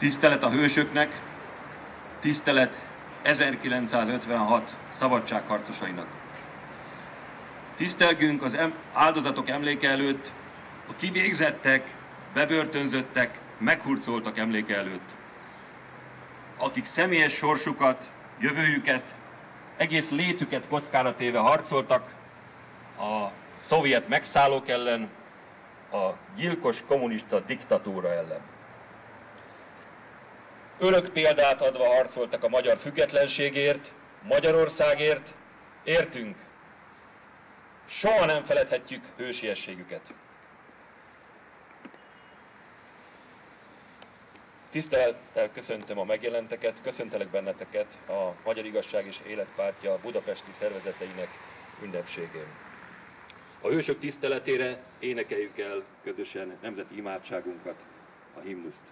Tisztelet a hősöknek, tisztelet 1956 szabadságharcosainak. Tisztelgünk az áldozatok emléke előtt, a kivégzettek, bebörtönzöttek, meghurcoltak emléke előtt, akik személyes sorsukat, jövőjüket, egész létüket kockára téve harcoltak a szovjet megszállók ellen, a gyilkos kommunista diktatúra ellen. Örök példát adva harcoltak a magyar függetlenségért, Magyarországért, értünk. Soha nem feledhetjük hősiességüket. Tisztelettel köszöntöm a megjelenteket, köszöntelek benneteket a Magyar Igazság és Élet Pártja budapesti szervezeteinek ünnepségén. A hősök tiszteletére énekeljük el közösen nemzeti imádságunkat, a himnuszt.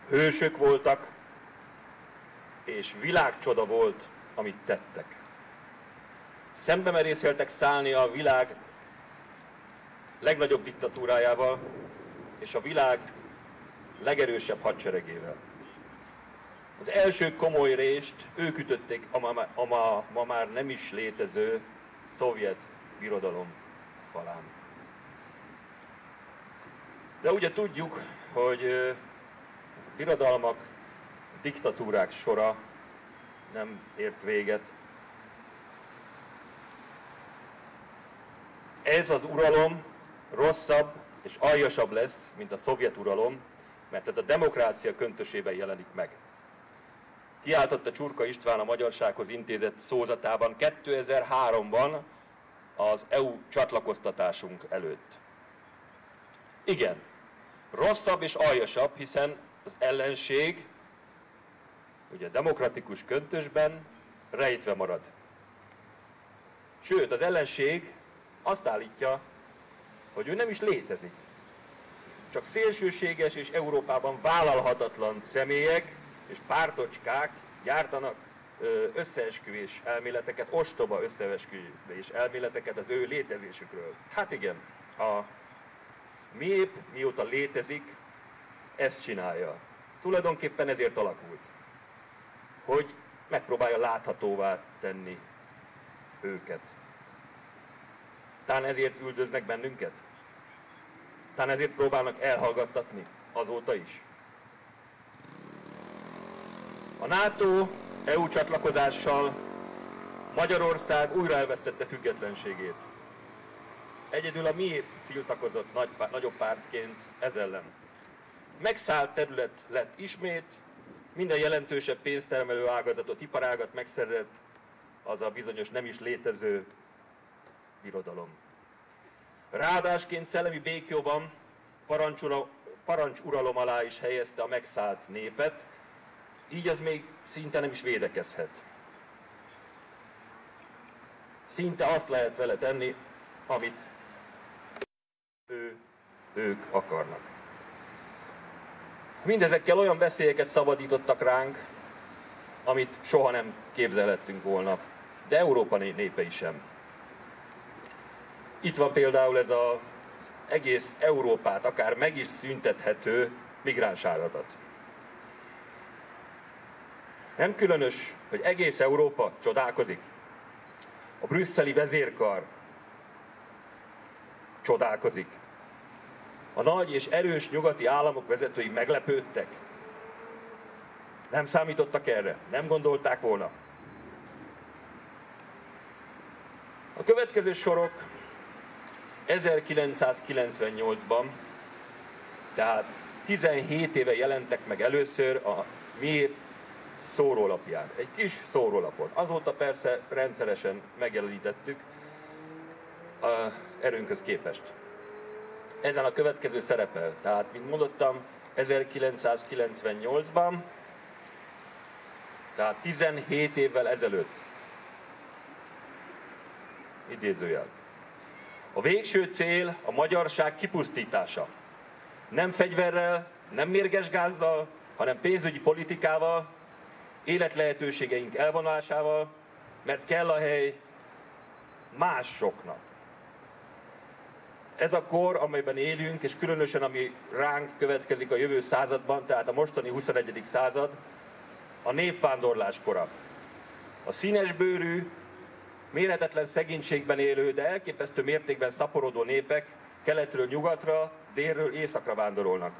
Hősök voltak, és világcsoda volt, amit tettek. Szembe merészeltek szállni a világ legnagyobb diktatúrájával, és a világ legerősebb hadseregével. Az első komoly rést ők ütötték a ma már nem is létező szovjet birodalom falán. De ugye tudjuk, hogy birodalmak, diktatúrák sora nem ért véget. Ez az uralom rosszabb és aljasabb lesz, mint a szovjet uralom, mert ez a demokrácia köntösében jelenik meg. Kiáltotta Csurka István a Magyarsághoz intézett szózatában 2003-ban az EU csatlakoztatásunk előtt. Igen, rosszabb és aljasabb, hiszen az ellenség, ugye demokratikus köntösben rejtve marad. Sőt, az ellenség azt állítja, hogy ő nem is létezik. Csak szélsőséges és Európában vállalhatatlan személyek és pártocskák gyártanak összeesküvés elméleteket, ostoba összeesküvés elméleteket az ő létezésükről. Hát igen, a MIEP mióta létezik, ezt csinálja. Tulajdonképpen ezért alakult, hogy megpróbálja láthatóvá tenni őket. Talán ezért üldöznek bennünket? talán ezért próbálnak elhallgattatni azóta is. A NATO EU csatlakozással Magyarország újra elvesztette függetlenségét. Egyedül a mi tiltakozott nagyobb pártként ez ellen. Megszállt terület lett ismét, minden jelentősebb pénztermelő ágazatot, iparágat megszerzett az a bizonyos nem is létező birodalom. Ráadásként szellemi békjóban parancsuralom alá is helyezte a megszállt népet, így az még szinte nem is védekezhet. Szinte azt lehet vele tenni, amit ők akarnak. Mindezekkel olyan veszélyeket szabadítottak ránk, amit soha nem képzelhettünk volna, de Európa népei sem. Itt van például ez az egész Európát akár meg is szüntethető migránsáradat. Nem különös, hogy egész Európa csodálkozik. A brüsszeli vezérkar csodálkozik. A nagy és erős nyugati államok vezetői meglepődtek. Nem számítottak erre, nem gondolták volna. A következő sorok 1998-ban, tehát 17 éve jelentek meg először a mi szórólapján, egy kis szórólapon. Azóta persze rendszeresen megjelenítettük erőnkhöz képest. Ezen a következő szerepel, tehát, mint mondottam, 1998-ban, tehát 17 évvel ezelőtt. Idézőjel. A végső cél a magyarság kipusztítása. Nem fegyverrel, nem mérges gázzal, hanem pénzügyi politikával, életlehetőségeink elvonásával, mert kell a hely másoknak. Ez a kor, amelyben élünk, és különösen ami ránk következik a jövő században, tehát a mostani 21. század, a népvándorlás kora. A színesbőrű, mérhetetlen szegénységben élő, de elképesztő mértékben szaporodó népek keletről nyugatra, délről északra vándorolnak.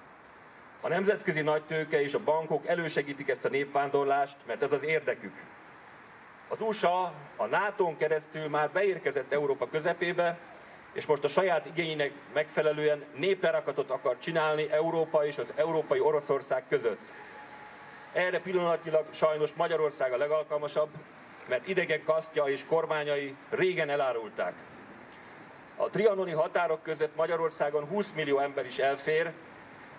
A nemzetközi nagytőke és a bankok elősegítik ezt a népvándorlást, mert ez az érdekük. Az USA a NATO-n keresztül már beérkezett Európa közepébe, és most a saját igényének megfelelően néplerakatot akar csinálni Európa és az európai Oroszország között. Erre pillanatnyilag sajnos Magyarország a legalkalmasabb, mert idegen kasztja és kormányai régen elárulták. A trianoni határok között Magyarországon 20 millió ember is elfér,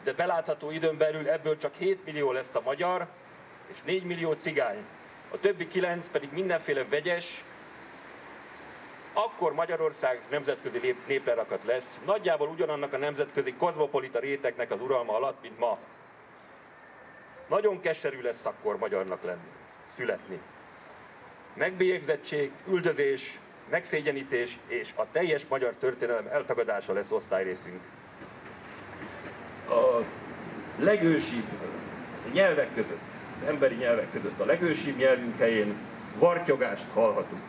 de belátható időn belül ebből csak 7 millió lesz a magyar, és 4 millió cigány. A többi 9 pedig mindenféle vegyes, akkor Magyarország nemzetközi néplerakat lesz, nagyjából ugyanannak a nemzetközi kozmopolita rétegnek az uralma alatt, mint ma. Nagyon keserű lesz akkor magyarnak lenni, születni. Megbélyegzettség, üldözés, megszégyenítés és a teljes magyar történelem eltagadása lesz osztályrészünk. A legősibb nyelvek között, az emberi nyelvek között, a legősibb nyelvünk helyén vartyogást hallhatunk.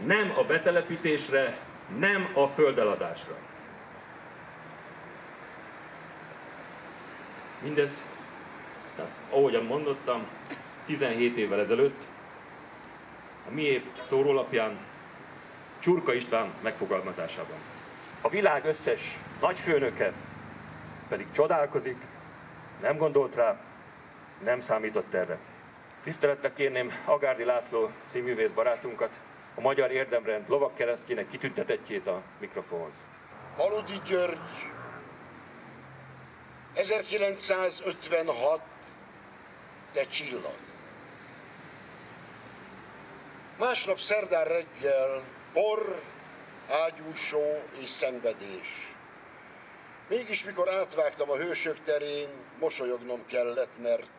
Nem a betelepítésre, nem a földeladásra. Mindez, tehát, ahogyan mondottam, 17 évvel ezelőtt a miép szórólapján Csurka István megfogalmazásában. A világ összes nagyfőnöke pedig csodálkozik, nem gondolt rá, nem számított erre. Tisztelettel kérném Agárdi László színművész barátunkat, a Magyar Érdemrend lovagkeresztjének kitüntetettjét a mikrofonhoz. Faludi György, 1956, te csillag. Másnap szerdán reggel por, ágyúsó és szenvedés. Mégis mikor átvágtam a Hősök terén, mosolyognom kellett, mert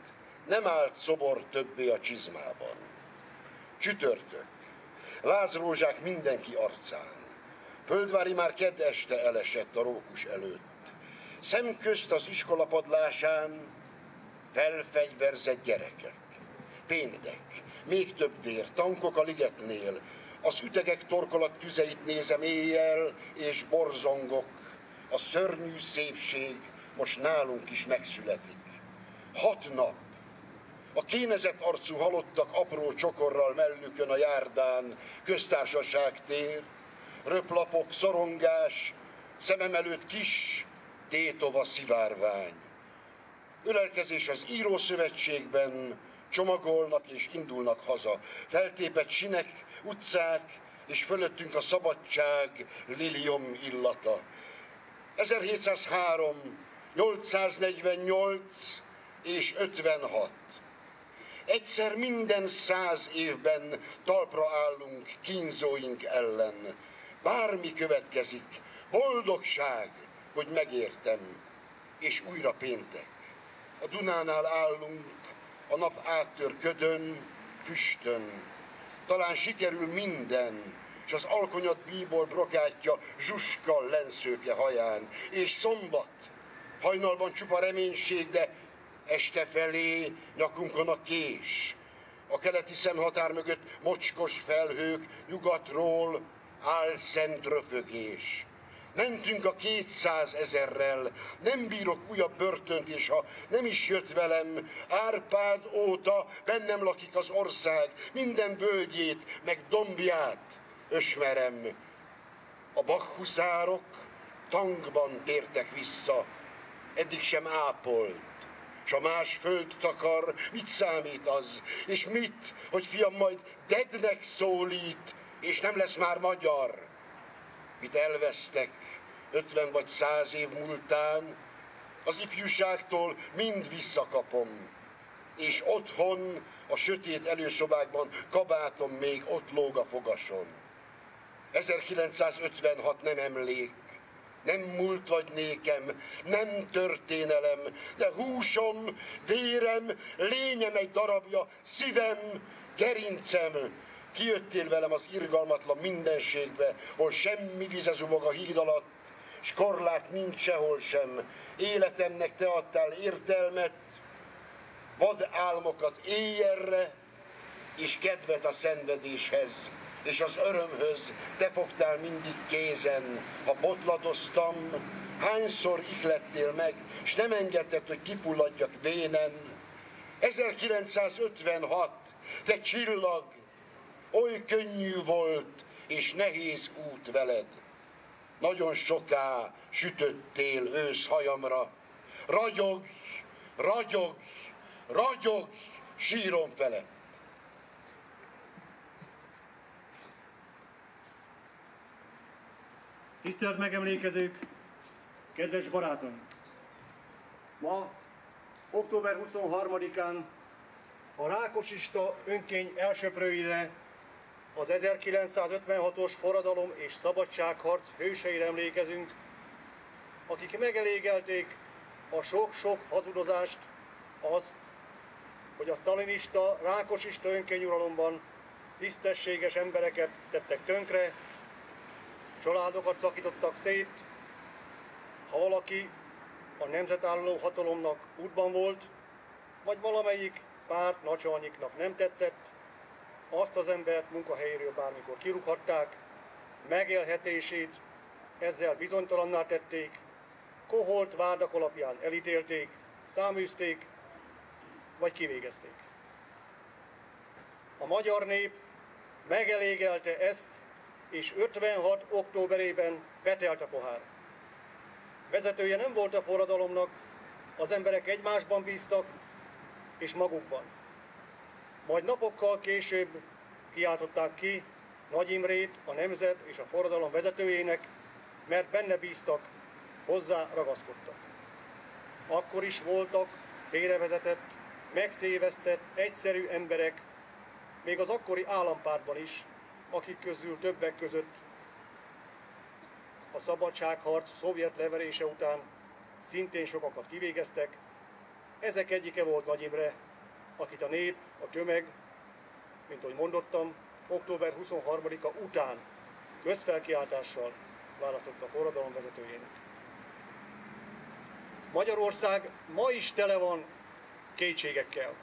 nem állt szobor többé a csizmában. Csütörtök. Lázrózsák mindenki arcán. Földvári már kedd este elesett a rókus előtt. Szemközt az iskola padlásán felfegyverzett gyerekek. Péntek, még több vér, tankok a ligetnél. Az ütegek torkolat tüzeit nézem éjjel, és borzongok. a szörnyű szépség most nálunk is megszületik. 6 nap. A kénezett arcú halottak apró csokorral mellükön a járdán, köztársaság tér, röplapok, szorongás, szemem előtt kis, tétova szivárvány. Ölelkezés az írószövetségben, csomagolnak és indulnak haza. Feltépett sinek, utcák, és fölöttünk a szabadság lilium illata. 1703, 848 és 56. Egyszer minden 100 évben talpra állunk kínzóink ellen. Bármi következik, boldogság, hogy megértem, és újra péntek. A Dunánál állunk, a nap áttör ködön, füstön. Talán sikerül minden, és az alkonyat bíbor brokátja zsuska lenszőke haján. És szombat, hajnalban csupa reménység, de este felé nyakunkon a kés. A keleti szemhatár mögött mocskos felhők, nyugatról álszent röfögés. Mentünk a 200 000-rel, nem bírok újabb börtönt, és ha nem is jött velem, Árpád óta bennem lakik az ország, minden bölgyét, meg dombját ösmerem. A bakhuszárok tankban tértek vissza, eddig sem ápolt, s a más föld takar, mit számít az, és mit, hogy fiam majd dednek szólít, és nem lesz már magyar. Mit elvesztek 50 vagy 100 év múltán, az ifjúságtól mind visszakapom. És otthon, a sötét előszobákban kabátom még ott lóg a fogason. 1956 nem emlék, nem múlt vagy nékem, nem történelem, de húsom, vérem, lényem egy darabja, szívem, gerincem. Kijöttél velem az irgalmatlan mindenségbe, hol semmi vize zubog a híd alatt, s korlát nincs sehol sem. Életemnek te adtál értelmet, vad álmokat éjjelre, és kedvet a szenvedéshez, és az örömhöz te fogtál mindig kézen. Ha botladoztam, hányszor ihlettél meg, s nem engedted, hogy kifulladjak vénen. 1956, te csillag, oly könnyű volt, és nehéz út veled. Nagyon soká sütöttél őszhajamra. Ragyogj, ragyogj, ragyogj sírom felett. Tisztelt megemlékezők, kedves barátaink! Ma, október 23-án a rákosista önkény elsöprőire, az 1956-os forradalom és szabadságharc hőseire emlékezünk, akik megelégelték a sok-sok hazudozást, azt, hogy a sztalinista, rákosista önkényuralomban tisztességes embereket tettek tönkre, családokat szakítottak szét. Ha valaki a nemzetálló hatalomnak útban volt, vagy valamelyik párt nagysalnyiknak nem tetszett, azt az embert munkahelyéről bármikor kirúghatták, megélhetését ezzel bizonytalanná tették, koholt vádak alapján elítélték, száműzték, vagy kivégezték. A magyar nép megelégelte ezt, és 56. októberében betelt a pohár. Vezetője nem volt a forradalomnak, az emberek egymásban bíztak, és magukban. Majd napokkal később kiáltották ki Nagy Imrét, a nemzet és a forradalom vezetőjének, mert benne bíztak, hozzá ragaszkodtak. Akkor is voltak félrevezetett, megtévesztett, egyszerű emberek, még az akkori állampártban is, akik közül többek között a szabadságharc szovjet leverése után szintén sokakat kivégeztek. Ezek egyike volt Nagy Imre, akit a nép, a tömeg, mint ahogy mondottam, október 23-a után közfelkiáltással választott a forradalom vezetőjének. Magyarország ma is tele van kétségekkel.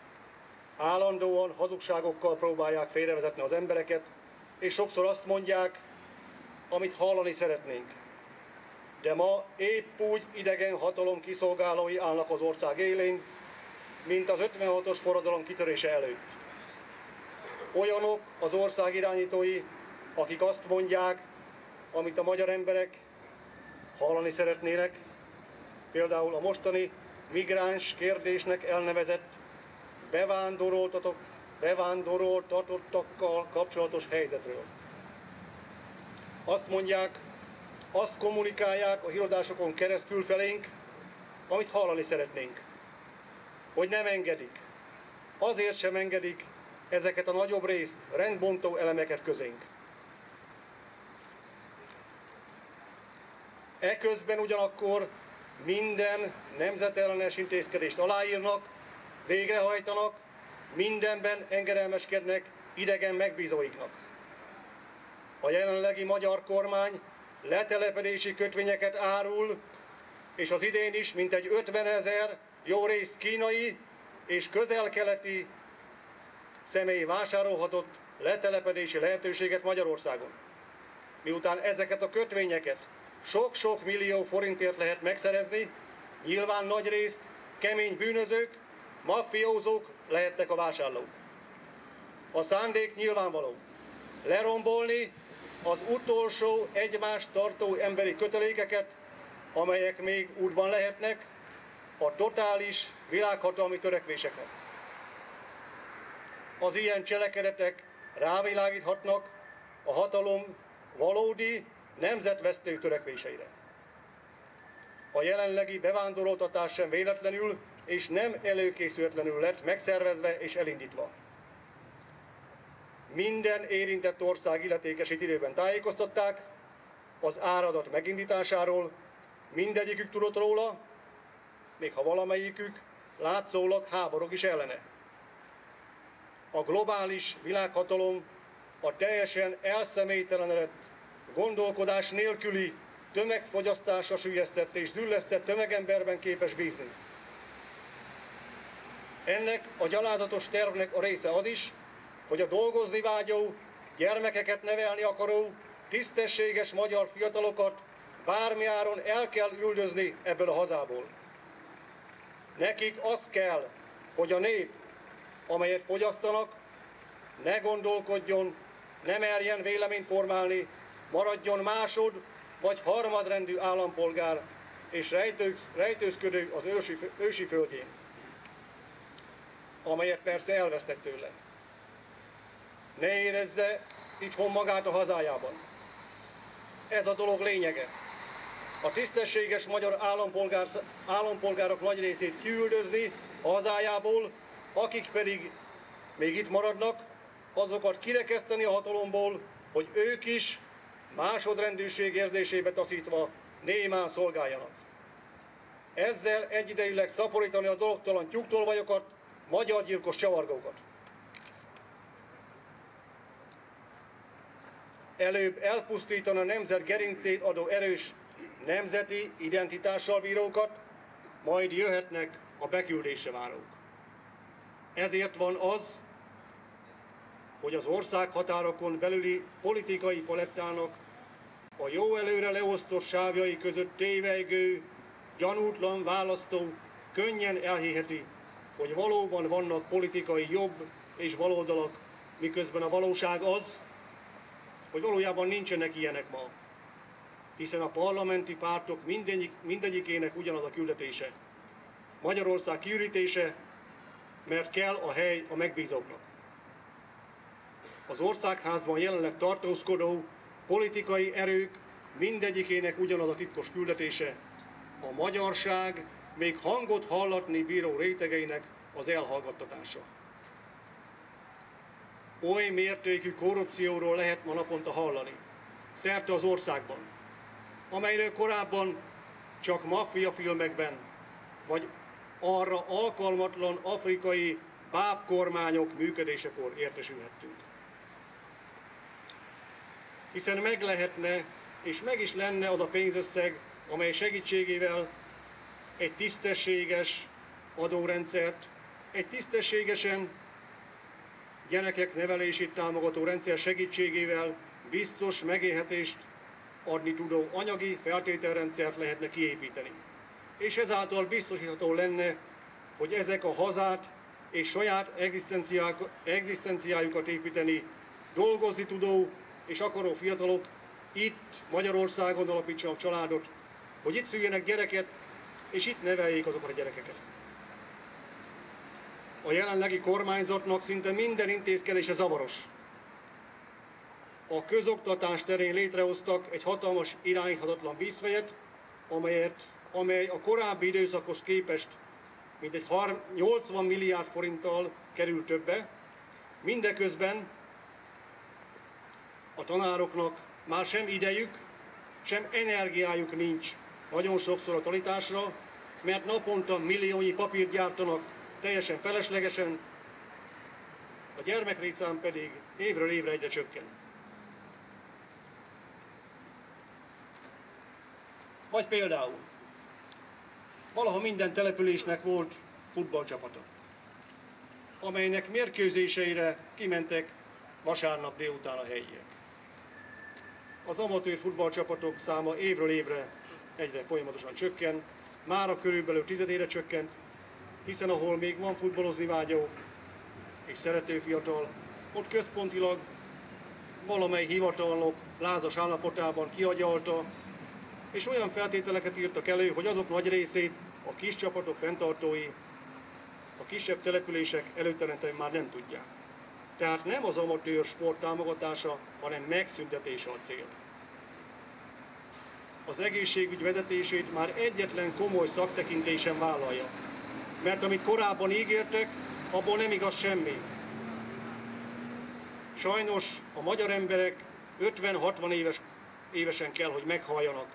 Állandóan hazugságokkal próbálják félrevezetni az embereket, és sokszor azt mondják, amit hallani szeretnénk. de ma épp úgy idegen hatalom kiszolgálói állnak az ország élén, mint az 56-os forradalom kitörése előtt. Olyanok az ország irányítói, akik azt mondják, amit a magyar emberek hallani szeretnének, például a mostani migráns kérdésnek elnevezett bevándoroltatottakkal kapcsolatos helyzetről. Azt mondják, azt kommunikálják a híradásokon keresztül felénk, amit hallani szeretnénk, hogy nem engedik. Azért sem engedik ezeket a nagyobb részt rendbontó elemeket közénk. Eközben ugyanakkor minden nemzetellenes intézkedést aláírnak, végrehajtanak, mindenben engedelmeskednek idegen megbízóiknak. A jelenlegi magyar kormány letelepedési kötvényeket árul, és az idén is mintegy 50 000 jó részt kínai és közel-keleti személy vásárolhatott letelepedési lehetőséget Magyarországon. Miután ezeket a kötvényeket sok-sok millió forintért lehet megszerezni, nyilván nagyrészt kemény bűnözők, maffiózók lehettek a vásárlók. A szándék nyilvánvaló: lerombolni az utolsó egymást tartó emberi kötelékeket, amelyek még útban lehetnek a totális világhatalmi törekvéseknek. Az ilyen cselekedetek rávilágíthatnak a hatalom valódi nemzetvesztő törekvéseire. A jelenlegi bevándoroltatás sem véletlenül és nem előkészületlenül lett megszervezve és elindítva. Minden érintett ország illetékesét időben tájékoztatták az áradat megindításáról, mindegyikük tudott róla, még ha valamelyikük látszólag háborog is ellene. A globális világhatalom a teljesen elszemélytelenedett, gondolkodás nélküli tömegfogyasztásra süllyesztett és züllesztett tömegemberben képes bízni. Ennek a gyalázatos tervnek a része az is, hogy a dolgozni vágyó, gyermekeket nevelni akaró, tisztességes magyar fiatalokat bármi áron el kell üldözni ebből a hazából. Nekik az kell, hogy a nép, amelyet fogyasztanak, ne gondolkodjon, ne merjen véleményt formálni, maradjon másod vagy harmadrendű állampolgár és rejtőzködő az ősi földjén, amelyet persze elvesznek tőle. Ne érezze itthon magát a hazájában. Ez a dolog lényege. A tisztességes magyar állampolgárok nagy részét kiüldözni a hazájából, akik pedig még itt maradnak, azokat kirekeszteni a hatalomból, hogy ők is másodrendűség érzésébe taszítva némán szolgáljanak. Ezzel egyidejűleg szaporítani a dologtalan tyúktolvajokat, magyar gyilkos csavargókat. Előbb elpusztítani a nemzet gerincét adó erős nemzeti identitással bírókat, majd jöhetnek a beküldésre várók. Ezért van az, hogy az ország határokon belüli politikai palettának a jó előre leosztott sávjai között tévejgő, gyanútlan választó könnyen elhiheti, hogy valóban vannak politikai jobb és baloldalak, miközben a valóság az, hogy valójában nincsenek ilyenek ma, hiszen a parlamenti pártok mindegyikének ugyanaz a küldetése. Magyarország kiürítése, mert kell a hely a megbízóknak. Az országházban jelenleg tartózkodó politikai erők mindegyikének ugyanaz a titkos küldetése, a magyarság még hangot hallatni bíró rétegeinek az elhallgattatása. Oly mértékű korrupcióról lehet ma naponta hallani, szerte az országban, amelyről korábban csak maffiafilmekben, vagy arra alkalmatlan afrikai bábkormányok működésekor értesülhettünk. Hiszen meg lehetne, és meg is lenne az a pénzösszeg, amely segítségével egy tisztességes adórendszert, egy tisztességesen gyerekek nevelését támogató rendszer segítségével biztos megélhetést adni tudó anyagi feltételrendszert lehetne kiépíteni. És ezáltal biztosítható lenne, hogy ezek a hazát és saját egzisztenciájukat építeni, dolgozni tudó és akaró fiatalok itt Magyarországon alapítsanak családot, hogy itt szüljenek gyereket, és itt neveljék azokat a gyerekeket. A jelenlegi kormányzatnak szinte minden intézkedése zavaros. A közoktatás terén létrehoztak egy hatalmas irányíthatatlan vízfejet, amely a korábbi időszakhoz képest mintegy 80 milliárd forinttal kerül többe, mindeközben a tanároknak már sem idejük, sem energiájuk nincs nagyon sokszor a tanításra, mert naponta milliónyi papírt gyártanak teljesen feleslegesen, a gyermeklétszám pedig évről évre egyre csökken. Vagy például, valaha minden településnek volt futballcsapata, amelynek mérkőzéseire kimentek vasárnap délután a helyiek. Az amatőr futballcsapatok száma évről évre egyre folyamatosan csökken, mára körülbelül tizedére csökkent, hiszen ahol még van futballozni vágyó és szerető fiatal, ott központilag valamely hivatalnok lázas állapotában kiagyalta, és olyan feltételeket írtak elő, hogy azok nagy részét a kis csapatok fenntartói, a kisebb települések előteremteni már nem tudják. Tehát nem az amatőr sport támogatása, hanem megszüntetése a cél. Az egészségügy vezetését már egyetlen komoly szaktekintésen vállalja, mert amit korábban ígértek, abból nem igaz semmi. Sajnos a magyar emberek 50-60 évesen kell, hogy meghalljanak,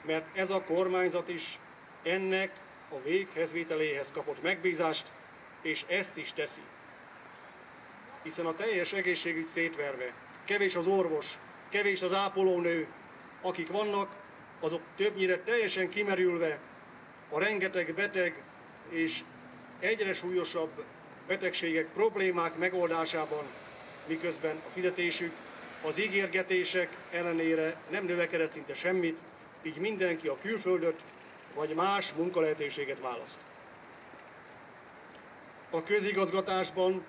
mert ez a kormányzat is ennek a véghezvételéhez kapott megbízást, és ezt is teszi. Hiszen a teljes egészségügy szétverve, kevés az orvos, kevés az ápolónő, akik vannak, azok többnyire teljesen kimerülve a rengeteg beteg és egyre súlyosabb betegségek, problémák megoldásában, miközben a fizetésük az ígérgetések ellenére nem növekedett szinte semmit, így mindenki a külföldöt vagy más munkalehetőséget választ. A közigazgatásban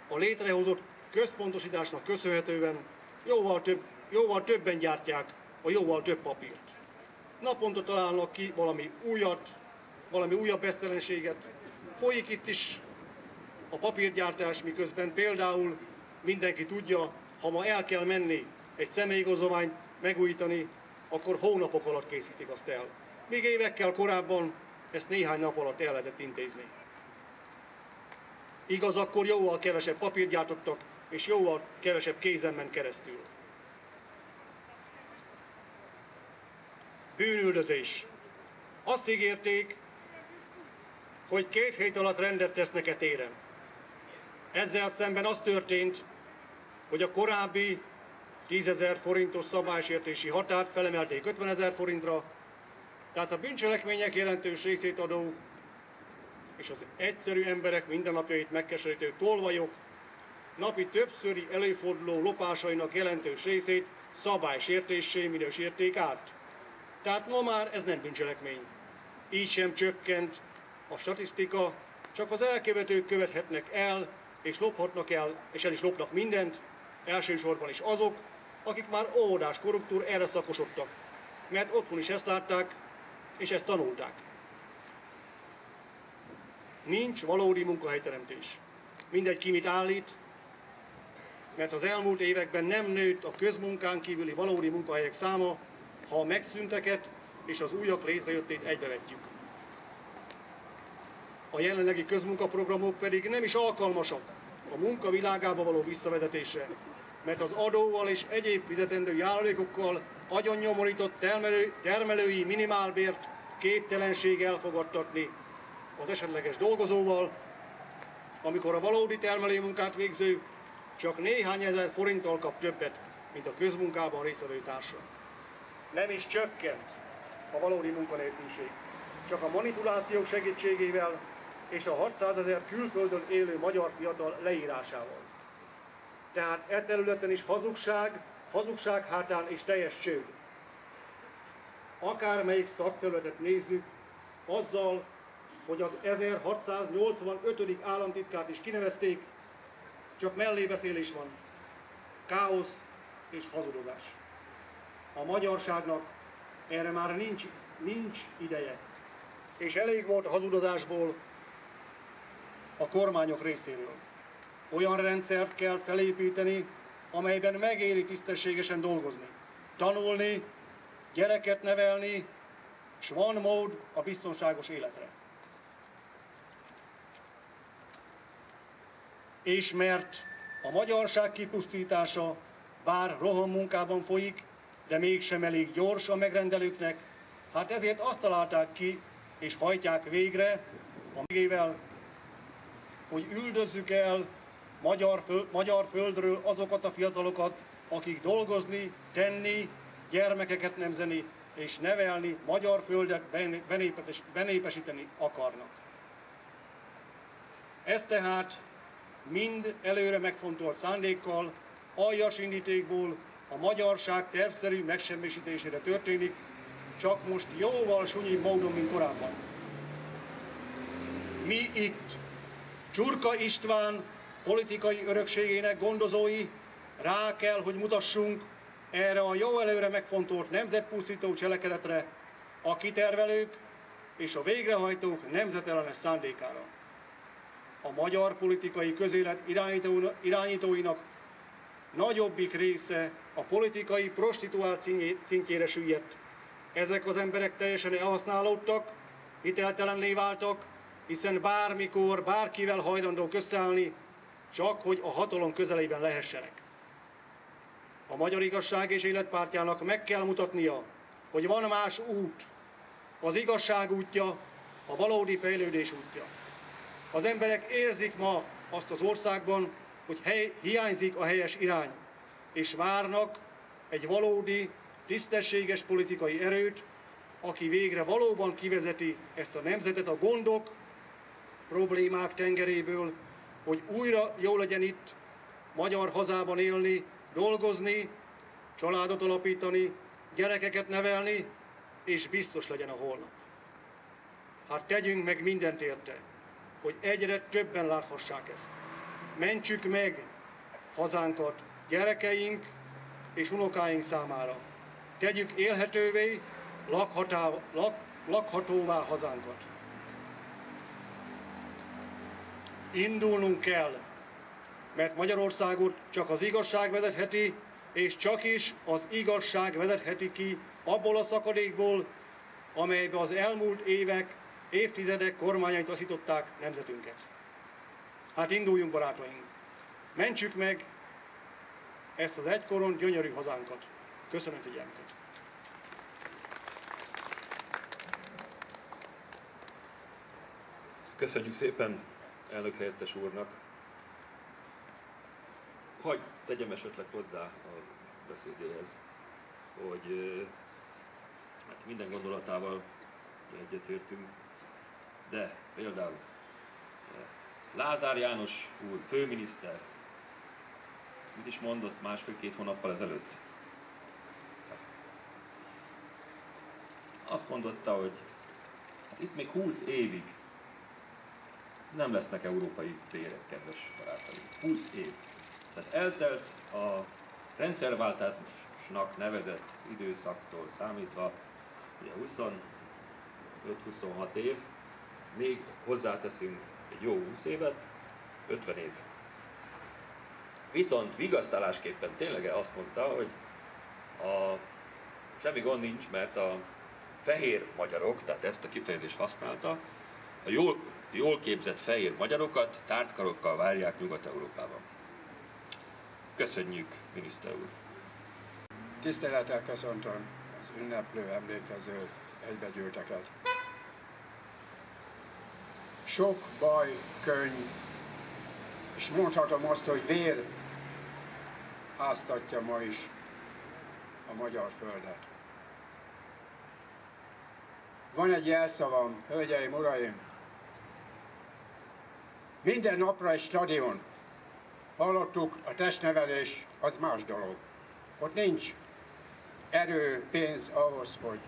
a létrehozott központosításnak köszönhetően jóval többen gyártják a jóval több papírt. Naponta találnak ki valami újabb esztelenséget. Folyik itt is a papírgyártás, miközben például mindenki tudja, ha ma el kell menni egy személyigazolványt megújítani, akkor hónapok alatt készítik azt el. Még évekkel korábban ezt néhány nap alatt el lehetett intézni. Igaz, akkor jóval kevesebb papírt gyártottak, és jóval kevesebb kézen ment keresztül. Bűnüldözés. Azt ígérték, hogy 2 hét alatt rendet tesznek e téren. Ezzel szemben az történt, hogy a korábbi 10 000 forintos szabálysértési határt felemelték 50 000 forintra, tehát a bűncselekmények jelentős részét adó és az egyszerű emberek mindennapjait megkeserítő tolvajok napi többszöri előforduló lopásainak jelentős részét szabálysértéssé minősítették át. Tehát ma már ez nem bűncselekmény. Így sem csökkent a statisztika, csak az elkövetők követhetnek el, és lophatnak el, és el is lopnak mindent, elsősorban is azok, akik már óvodás korúktól erre szakosodtak, mert otthon is ezt látták, és ezt tanulták. Nincs valódi munkahelyteremtés. Mindegy ki mit állít, mert az elmúlt években nem nőtt a közmunkán kívüli valódi munkahelyek száma, ha a megszűnteket és az újak létrejöttét egybevetjük. A jelenlegi közmunkaprogramok pedig nem is alkalmasak a munka világába való visszavezetésre, mert az adóval és egyéb fizetendő járulékokkal agyonnyomorított termelői minimálbért képtelenség elfogadtatni az esetleges dolgozóval, amikor a valódi termelő munkát végző csak néhány ezer forinttal kap többet, mint a közmunkában résztvevő társa. Nem is csökkent a valódi munkanélküliség, csak a manipulációk segítségével és a 600 000 külföldön élő magyar fiatal leírásával. Tehát e területen is hazugság hátán és teljes csőd. akármelyik szakterületet nézzük, azzal, hogy az 1685. államtitkárt is kinevezték, csak mellébeszélés van, káosz és hazudozás. A magyarságnak erre már nincs ideje, és elég volt a hazudozásból a kormányok részéről. Olyan rendszert kell felépíteni, amelyben megéri tisztességesen dolgozni, tanulni, gyereket nevelni, s van mód a biztonságos életre. És mert a magyarság kipusztítása bár rohammunkában folyik, de mégsem elég gyors a megrendelőknek, hát ezért azt találták ki és hajtják végre a mégével, hogy üldözzük el magyar földről azokat a fiatalokat, akik dolgozni, tenni, gyermekeket nemzeni és nevelni, magyar földet benépesíteni akarnak. Ez tehát mind előre megfontolt szándékkal, aljas indítékból a magyarság tervszerű megsemmisítésére történik, csak most jóval sunyibb módon, mint korábban. Mi itt, Csurka István politikai örökségének gondozói, rá kell, hogy mutassunk erre a jó előre megfontolt nemzetpusztító cselekedetre, a kitervelők és a végrehajtók nemzetellenes szándékára. A magyar politikai közélet irányítóinak nagyobbik része a politikai prostituált szintjére süllyedt. Ezek az emberek teljesen elhasználódtak, hiteltelenné váltak, hiszen bármikor, bárkivel hajlandók összeállni, csak hogy a hatalom közelében lehessenek. A Magyar Igazság és Élet Pártjának meg kell mutatnia, hogy van más út, az igazság útja, a valódi fejlődés útja. Az emberek érzik ma azt az országban, hogy hiányzik a helyes irány, és várnak egy valódi, tisztességes politikai erőt, aki végre valóban kivezeti ezt a nemzetet a gondok, problémák tengeréből, hogy újra jó legyen itt, magyar hazában élni, dolgozni, családot alapítani, gyerekeket nevelni, és biztos legyen a holnap. Hát tegyünk meg mindent érte, hogy egyre többen láthassák ezt. Mentsük meg hazánkat gyerekeink és unokáink számára. Tegyük élhetővé, lakhatóvá hazánkat. Indulnunk kell, mert Magyarországot csak az igazság vezetheti, és csak is az igazság vezetheti ki abból a szakadékból, amelybe az elmúlt évek, évtizedek kormányai taszították nemzetünket. Hát induljunk, barátaink! Mentsük meg ezt az egykoron gyönyörű hazánkat. Köszönöm figyelmüket! Köszönjük szépen elnök helyettes úrnak. Hagy tegyem esetleg hozzá a beszédéhez, hogy hát minden gondolatával egyetértünk, de például Lázár János úr, főminiszter, mit is mondott másfél-két hónappal ezelőtt? Azt mondotta, hogy hát itt még 20 évig nem lesznek európai bérek, kedves barátaim. 20 év. Tehát eltelt a rendszerváltásnak nevezett időszaktól számítva, ugye 25-26 év, még hozzáteszünk egy jó 20 évet, 50 év. Viszont vigasztalásképpen tényleg azt mondta, hogy semmi gond nincs, mert a fehér magyarok, tehát ezt a kifejezést használta, a jól képzett fehér magyarokat tártkarokkal várják Nyugat-Európában. Köszönjük, miniszter úr! Tisztelettel köszöntöm az ünneplő, emlékező egybegyűlteket. Sok baj, könny, és mondhatom azt, hogy vér áztatja ma is a magyar földet. Van egy jelszavam, hölgyeim, uraim, minden napra egy stadion. Hallottuk, a testnevelés az más dolog. Ott nincs erő, pénz ahhoz, hogy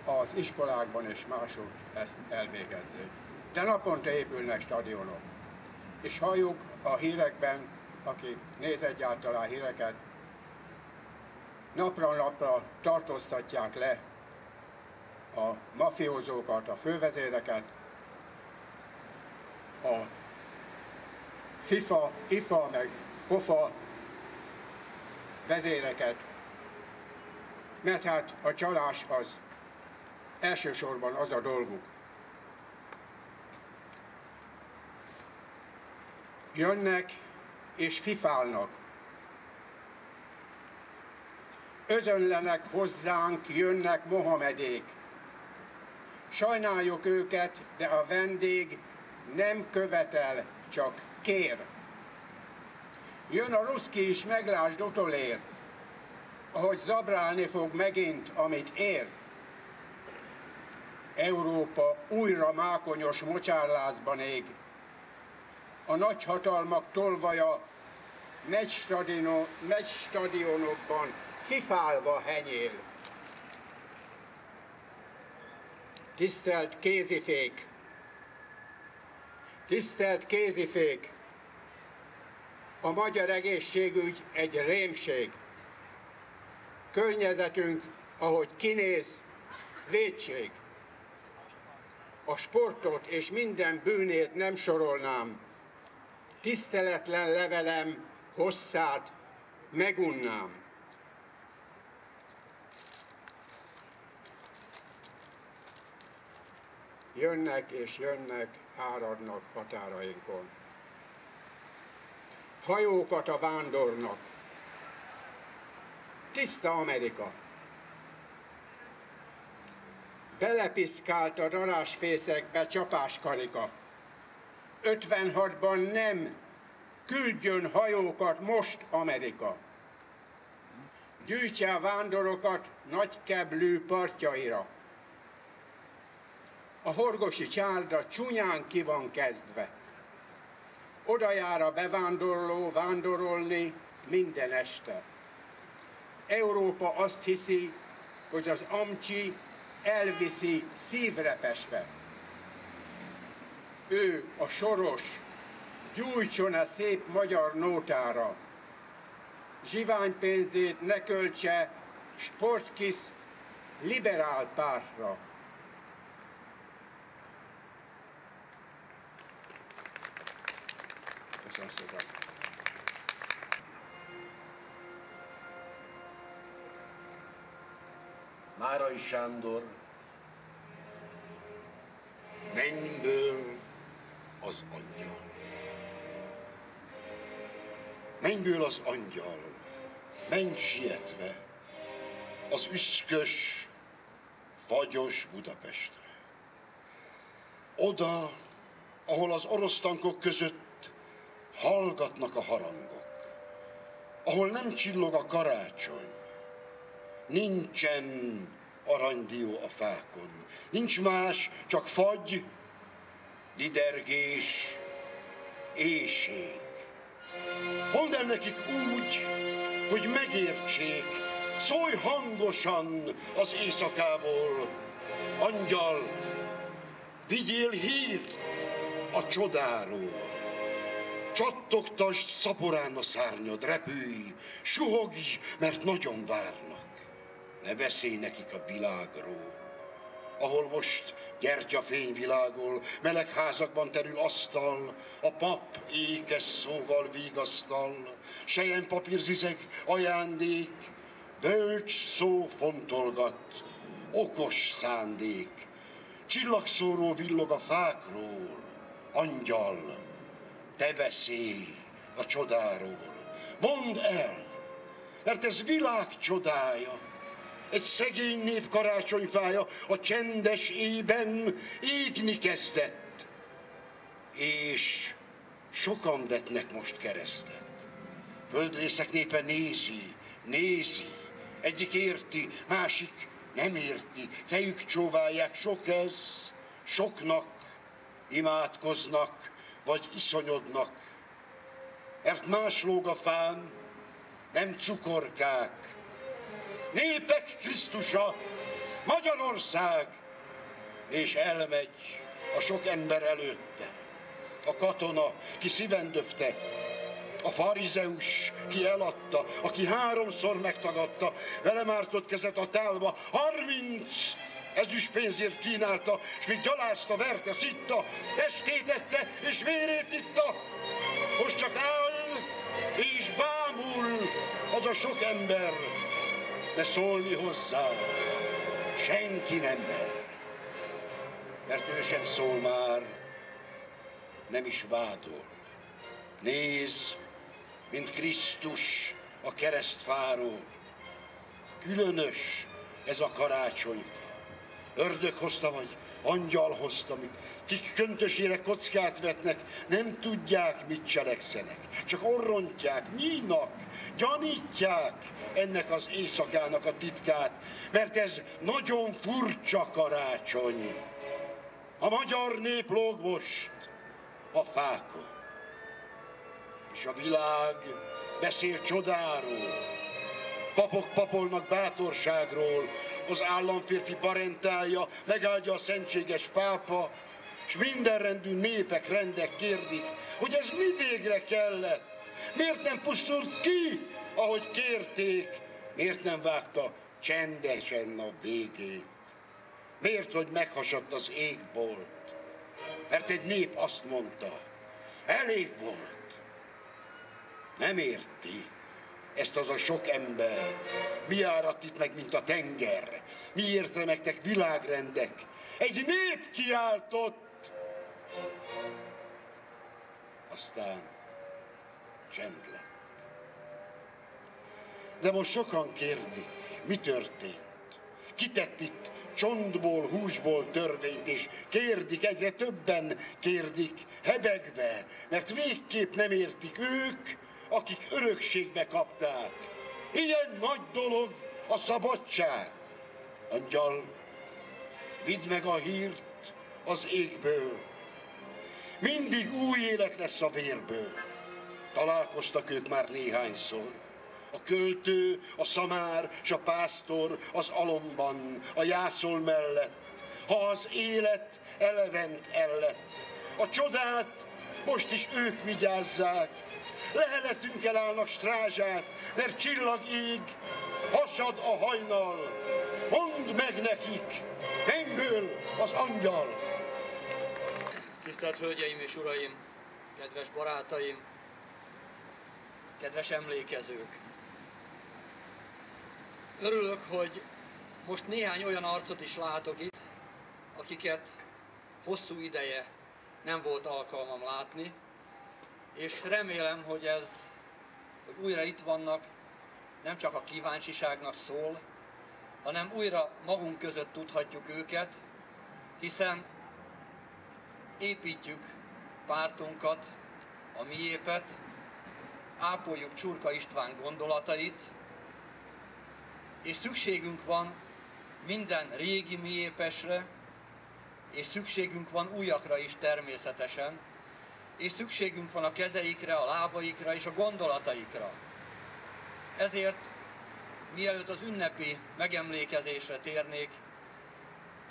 az iskolákban és máshogy ezt elvégezzék. De naponta épülnek stadionok. És halljuk a hírekben, aki néz egyáltalán híreket, napra napra tartóztatják le a mafiózókat, a fővezéreket, a FIFA, IFA meg POFA vezéreket, mert hát a csalás az elsősorban az a dolguk. Jönnek és fifálnak. Özönlenek hozzánk, jönnek Mohamedék. Sajnáljuk őket, de a vendég nem követel, csak kér. Jön a ruszki is, meglásd, utolér, ahogy zabrálni fog megint, amit ér. Európa újra mákonyos mocsárlázban ég. A nagyhatalmak tolvaja meccsstadionokban fifálva henyél. Tisztelt kézifék! Tisztelt kézifék! A magyar egészségügy egy rémség. Környezetünk, ahogy kinéz, vétség. A sportot és minden bűnét nem sorolnám. Tiszteletlen levelem hosszát megunnám. Jönnek és jönnek, áradnak határainkon. Hajókat a vándornak. Tiszta Amerika. Belepiszkált a darásfészekbe csapáskarika. 56-ban nem, küldjön hajókat most Amerika. Gyűjtse a vándorokat Nagykeblű partjaira. A horgosi csárda csúnyán ki van kezdve. Oda jár a bevándorló vándorolni minden este. Európa azt hiszi, hogy az amcsi elviszi szívre pesve. Ő, a Soros, gyújtson a szép magyar nótára. Zsiványpénzét ne költse sportkisz liberál pártra. Köszönöm szépen. Márai Sándor, mennyből az angyal. Mennyből az angyal, menj sietve az üszkös, fagyos Budapestre. Oda, ahol az orosz tankok között hallgatnak a harangok, ahol nem csillog a karácsony, nincsen aranydió a fákon, nincs más, csak fagy, lidergés, éhség. Mondd el nekik úgy, hogy megértsék, szólj hangosan az éjszakából, angyal, vigyél hírt a csodáról. Csattogtasd szaporán a szárnyad, repülj, suhogj, mert nagyon várnak. Ne beszélj nekik a világról, ahol most gyertyafény világol, meleg házakban terül asztal, a pap ékes szóval vigasztal, selyempapír zizeg, ajándék, bölcs szó fontolgat, okos szándék, csillagszóró villog a fákról, angyal, te beszélj a csodáról, mondd el, mert ez világ csodája, egy szegény nép karácsonyfája a csendes éjben égni kezdett, és sokan vetnek most keresztet. Földrészek népe nézi, egyik érti, másik nem érti, fejük csóválják, sok ez, soknak imádkoznak, vagy iszonyodnak, mert más lóg a fán, nem cukorkák. Népek Krisztusa, Magyarország, és elmegy a sok ember előtte. A katona, ki szíven döfte, a farizeus, ki eladta, aki 3-szor megtagadta, vele mártott kezet a tálba, 30 ezüstpénzért kínálta, s míg gyalázta, verte, szitta, testét ette, és vérét itta. Most csak áll, és bámul az a sok ember, de szólni hozzá senki nem mer. Mert ő sem szól már, nem is vádol. Néz, mint Krisztus a keresztfáról. Különös ez a karácsonyfa. Ördög hozta, vagy angyal hozta, kik köntösére kockát vetnek, nem tudják, mit cselekszenek. Csak orrontják, nyínak, gyanítják ennek az éjszakának a titkát, mert ez nagyon furcsa karácsony. A magyar nép lóg most a fákon, és a világ beszél csodáról. Papok papolnak bátorságról, az államférfi parentája megáldja a szentséges pápa, s mindenrendű népek, rendek kérdik, hogy ez mi végre kellett, miért nem pusztult ki, ahogy kérték, miért nem vágta csendesen a végét, miért, hogy meghasadt az égbolt, mert egy nép azt mondta, elég volt, nem érti. Ezt az a sok ember, mi áradt itt meg, mint a tenger? Miért remegtek világrendek? Egy nép kiáltott, aztán csend lett. De most sokan kérdik, mi történt? Ki tett itt csontból, húsból törvényt, és kérdik, egyre többen kérdik, hebegve, mert végképp nem értik ők, akik örökségbe kapták. Ilyen nagy dolog a szabadság. Angyal, vidd meg a hírt az égből. Mindig új élet lesz a vérből. Találkoztak ők már néhányszor. A költő, a szamár s a pásztor az alomban, a jászol mellett. Ha az élet elevent ellett. A csodát most is ők vigyázzák. Leheletünkkel állnak strázsát, mert csillag ég, hasad a hajnal. Mondd meg nekik, mennyből az angyal. Tisztelt Hölgyeim és Uraim, kedves barátaim, kedves emlékezők! Örülök, hogy most néhány olyan arcot is látok itt, akiket hosszú ideje nem volt alkalmam látni, és remélem, hogy hogy újra itt vannak, nem csak a kíváncsiságnak szól, hanem újra magunk között tudhatjuk őket, hiszen építjük pártunkat, a miépet, ápoljuk Csurka István gondolatait, és szükségünk van minden régi miépesre, és szükségünk van újakra is természetesen, és szükségünk van a kezeikre, a lábaikra és a gondolataikra. Ezért, mielőtt az ünnepi megemlékezésre térnék,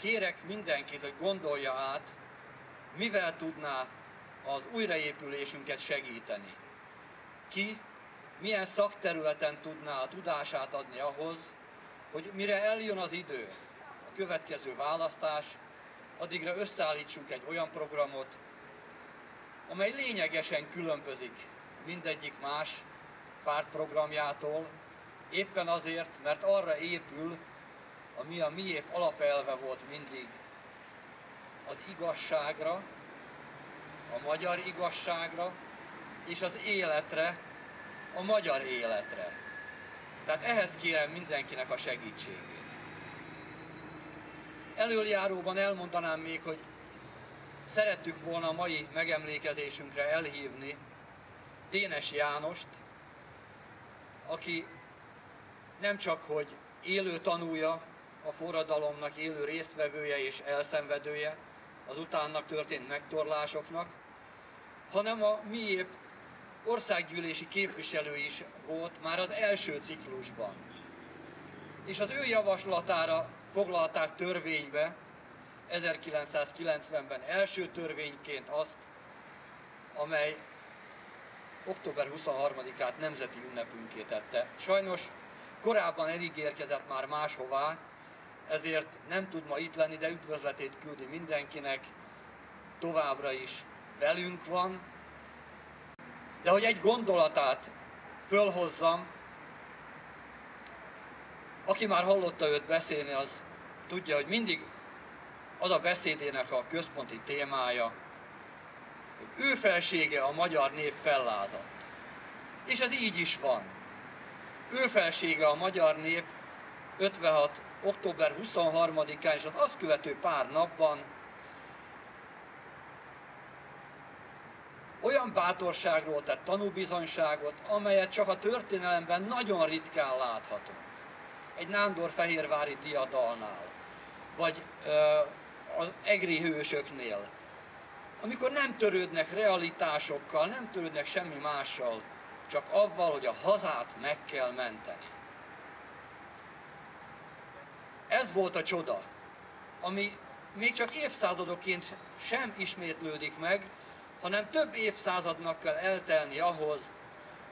kérek mindenkit, hogy gondolja át, mivel tudná az újraépülésünket segíteni. Ki, milyen szakterületen tudná a tudását adni ahhoz, hogy mire eljön az idő, a következő választás, addigra összeállítsunk egy olyan programot, amely lényegesen különbözik mindegyik más pártprogramjától, éppen azért, mert arra épül, ami a miép alapelve volt mindig, az igazságra, a magyar igazságra, és az életre, a magyar életre. Tehát ehhez kérem mindenkinek a segítségét. Elöljáróban elmondanám még, hogy szerettük volna a mai megemlékezésünkre elhívni Dénes Jánost, aki nem csak hogy élő tanúja a forradalomnak, élő résztvevője és elszenvedője az utánnak történt megtorlásoknak, hanem a miép országgyűlési képviselő is volt már az első ciklusban. És az ő javaslatára foglalták törvénybe 1990-ben első törvényként azt, amely október 23-át nemzeti ünnepünké tette. Sajnos korábban elígérkezett már máshová, ezért nem tud ma itt lenni, de üdvözletét küldi mindenkinek, továbbra is velünk van. De hogy egy gondolatát fölhozzam, aki már hallotta őt beszélni, az tudja, hogy mindig az a beszédének a központi témája, hogy ő felsége a magyar nép fellázadt. És ez így is van. Ő felsége a magyar nép 56. október 23-án és az azt követő pár napban olyan bátorságról tett tanúbizonyságot, amelyet csak a történelemben nagyon ritkán láthatunk. Egy nándorfehérvári diadalnál, vagy az egri hősöknél, amikor nem törődnek realitásokkal, nem törődnek semmi mással, csak avval, hogy a hazát meg kell menteni. Ez volt a csoda, ami még csak évszázadoként sem ismétlődik meg, hanem több évszázadnak kell eltelni ahhoz,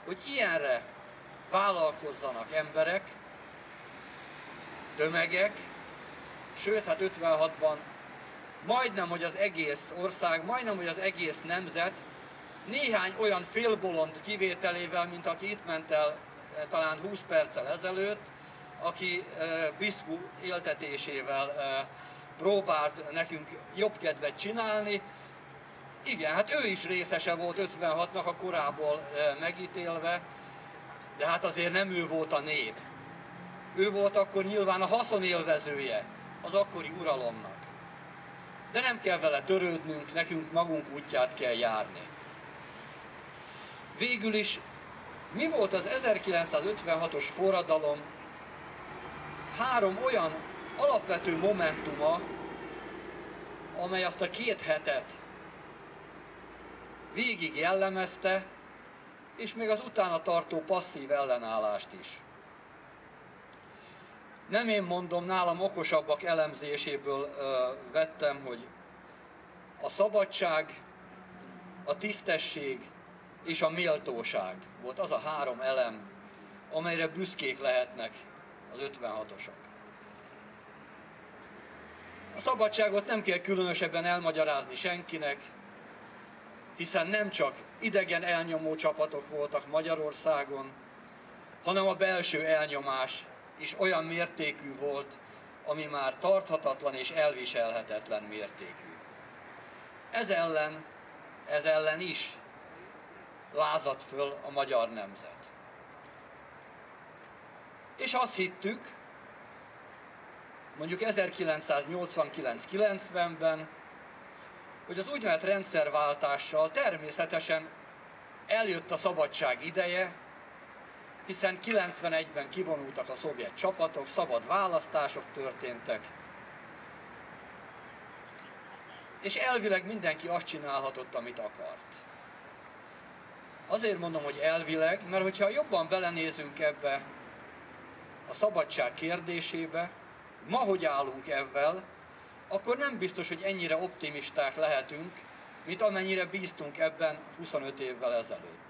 hogy ilyenre vállalkozzanak emberek, tömegek, sőt, hát 56-ban majdnem, hogy az egész ország, majdnem, hogy az egész nemzet, néhány olyan félbolond kivételével, mint aki itt ment el talán 20 perccel ezelőtt, aki Biscu éltetésével próbált nekünk jobb kedvet csinálni. Igen, hát ő is részese volt 56-nak a korából megítélve, de hát azért nem ő volt a nép. Ő volt akkor nyilván a haszonélvezője az akkori uralomnak. De nem kell vele törődnünk, nekünk magunk útját kell járni. Végül is mi volt az 1956-os forradalom 3 olyan alapvető momentuma, amely azt a 2 hetet végig jellemezte, és még az utána tartó passzív ellenállást is. Nem én mondom, nálam okosabbak elemzéséből vettem, hogy a szabadság, a tisztesség és a méltóság volt az a 3 elem, amelyre büszkék lehetnek az 56-osok. A szabadságot nem kell különösebben elmagyarázni senkinek, hiszen nem csak idegen elnyomó csapatok voltak Magyarországon, hanem a belső elnyomás is olyan mértékű volt, ami már tarthatatlan és elviselhetetlen mértékű. Ez ellen is lázadt föl a magyar nemzet. És azt hittük, mondjuk 1989-90-ben, hogy az úgynevezett rendszerváltással természetesen eljött a szabadság ideje, hiszen 91-ben kivonultak a szovjet csapatok, szabad választások történtek, és elvileg mindenki azt csinálhatott, amit akart. Azért mondom, hogy elvileg, mert hogyha jobban belenézünk ebbe a szabadság kérdésébe, ma hogy állunk ebben, akkor nem biztos, hogy ennyire optimisták lehetünk, mint amennyire bíztunk ebben 25 évvel ezelőtt.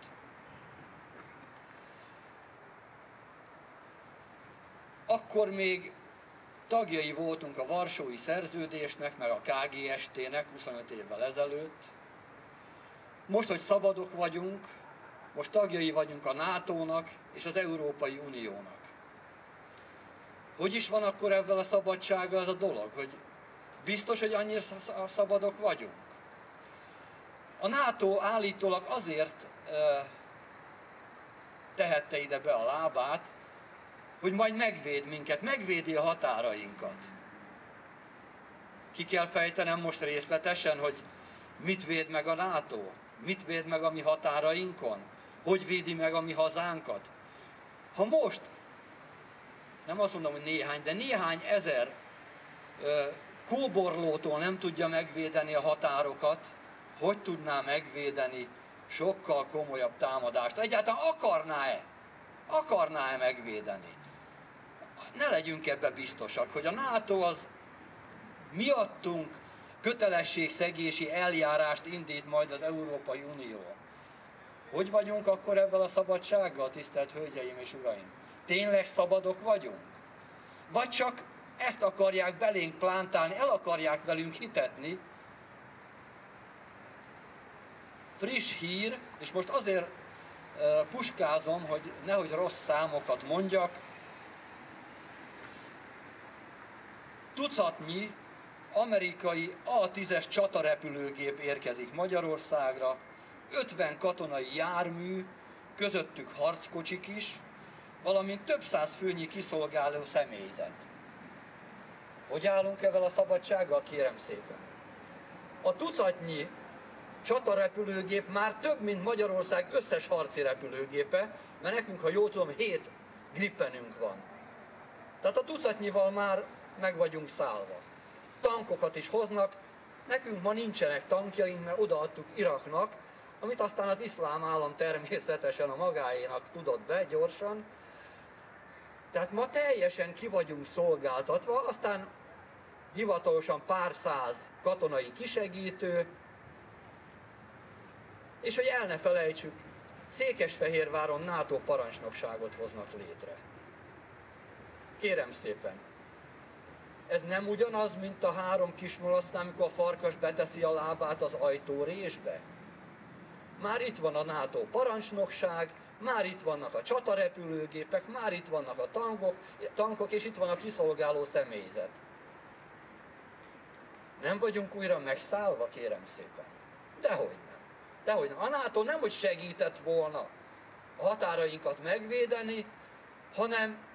Akkor még tagjai voltunk a Varsói Szerződésnek, meg a KGST-nek 25 évvel ezelőtt. Most, hogy szabadok vagyunk, most tagjai vagyunk a NATO-nak és az Európai Uniónak. Hogy is van akkor ebben a szabadsággal ez a dolog, hogy biztos, hogy annyira szabadok vagyunk? A NATO állítólag azért tehette ide be a lábát, hogy majd megvéd minket, megvédi a határainkat. Ki kell fejtenem most részletesen, hogy mit véd meg a NATO? Mit véd meg a mi határainkon? Hogy védi meg a mi hazánkat? Ha most, nem azt mondom, hogy néhány, de néhány ezer kóborlótól nem tudja megvédeni a határokat, hogy tudná megvédeni sokkal komolyabb támadást? Egyáltalán akarná-e megvédeni? ne legyünk ebbe biztosak, hogy a NATO az miattunk kötelességszegési eljárást indít majd az Európai Unió. Hogy vagyunk akkor ebben a szabadsággal, tisztelt Hölgyeim és Uraim? Tényleg szabadok vagyunk? Vagy csak ezt akarják belénk plántálni, el akarják velünk hitetni? Friss hír, és most azért puskázom, hogy nehogy rossz számokat mondjak. Tucatnyi amerikai A-10-es csatarepülőgép érkezik Magyarországra, 50 katonai jármű, közöttük harckocsik is, valamint több száz főnyi kiszolgáló személyzet. Hogy állunk ezzel a szabadsággal, kérem szépen? A tucatnyi csatarepülőgép már több, mint Magyarország összes harci repülőgépe, mert nekünk, ha jól tudom, 7 Gripenünk van. Tehát a tucatnyival már meg vagyunk szállva. Tankokat is hoznak, nekünk ma nincsenek tankjaink, mert odaadtuk Iraknak, amit aztán az iszlám állam természetesen a magáénak tudott be gyorsan. Tehát ma teljesen ki vagyunk szolgáltatva, aztán hivatalosan pár száz katonai kisegítő, és hogy el ne felejtsük, Székesfehérváron NATO parancsnokságot hoznak létre. Kérem szépen, ez nem ugyanaz, mint a 3 kismalasznál, amikor a farkas beteszi a lábát az ajtórésbe? Már itt van a NATO parancsnokság, már itt vannak a csatarepülőgépek, már itt vannak a tankok, és itt van a kiszolgáló személyzet. Nem vagyunk újra megszállva, kérem szépen? Dehogy nem. Dehogy nem. A NATO nem, hogy segített volna a határainkat megvédeni, hanem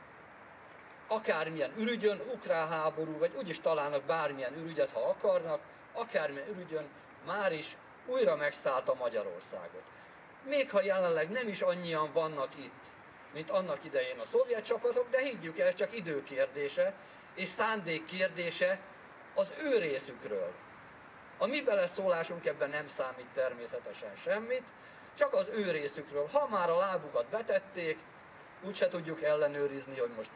akármilyen ürügyön, ukrán háború, vagy úgyis találnak bármilyen ürügyet, ha akarnak, akármilyen ürügyön már is újra megszállta Magyarországot. Még ha jelenleg nem is annyian vannak itt, mint annak idején a szovjet csapatok, de higgyük el, ez csak idő kérdése és szándék kérdése az ő részükről. A mi beleszólásunk ebben nem számít természetesen semmit, csak az ő részükről. Ha már a lábukat betették, úgyse tudjuk ellenőrizni, hogy most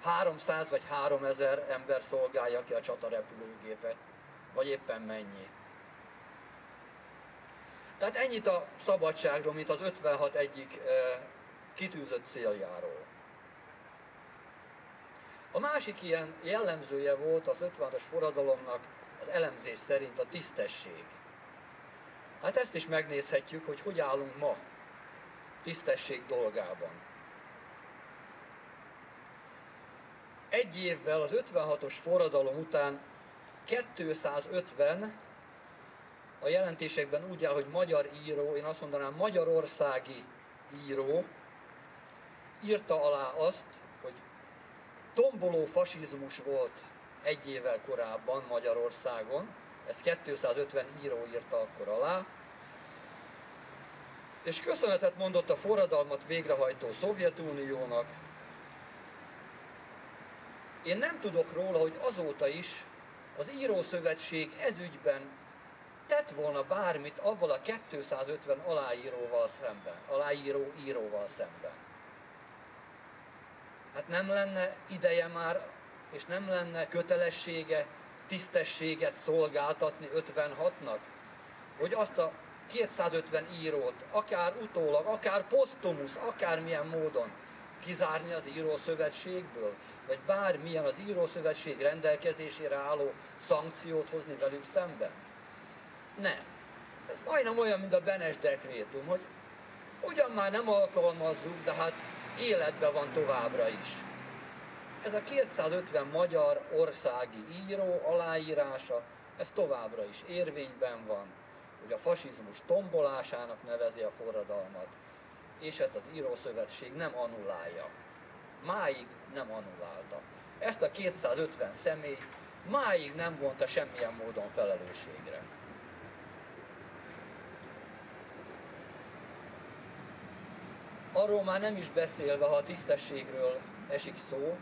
300 vagy 3000 ember szolgálja ki a csatarepülőgépet, vagy éppen mennyi. Tehát ennyit a szabadságról, mint az 56 egyik kitűzött céljáról. A másik ilyen jellemzője volt az 56-os forradalomnak az elemzés szerint a tisztesség. Hát ezt is megnézhetjük, hogy állunk ma tisztesség dolgában. Egy évvel az 56-os forradalom után 250, a jelentésekben úgy áll, hogy magyar író, én azt mondanám magyarországi író, írta alá azt, hogy tomboló fasizmus volt egy évvel korábban Magyarországon, ezt 250 író írta akkor alá, és köszönetet mondott a forradalmat végrehajtó Szovjetuniónak. Én nem tudok róla, hogy azóta is az Írószövetség ezügyben tett volna bármit avval a 250 íróval szemben. Hát nem lenne ideje már, és nem lenne kötelessége tisztességet szolgáltatni 56-nak, hogy azt a 250 írót, akár utólag, akár posztumusz, akármilyen módon kizárni az Írószövetségből, vagy bármilyen az Írószövetség rendelkezésére álló szankciót hozni velük szemben? Nem. Ez majdnem olyan, mint a Benes dekrétum, hogy ugyan már nem alkalmazzuk, de hát életben van továbbra is. Ez a 250 magyar országi író aláírása, ez továbbra is érvényben van, hogy a fasizmus tombolásának nevezi a forradalmat, és ezt az Írószövetség nem annulálja. Máig nem annulálta. Ezt a 250 személyt máig nem vonta semmilyen módon felelősségre. Arról már nem is beszélve, ha a tisztességről esik szó,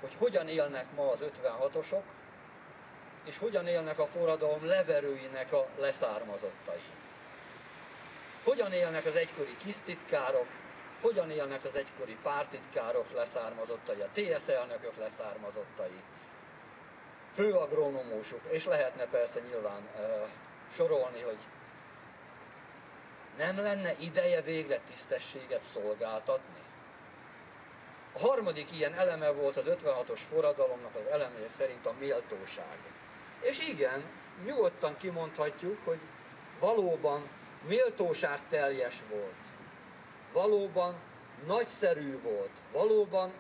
hogy hogyan élnek ma az 56-osok, és hogyan élnek a forradalom leverőinek a leszármazottai. Hogyan élnek az egykori kisztitkárok, hogyan élnek az egykori pártitkárok leszármazottai, a TSZ elnökök leszármazottai, főagronómusok, és lehetne persze nyilván sorolni, hogy nem lenne ideje végre tisztességet szolgáltatni. A harmadik ilyen eleme volt az 56-os forradalomnak az elemé szerint a méltóság. És igen, nyugodtan kimondhatjuk, hogy valóban méltóságteljes volt, valóban nagyszerű volt, valóban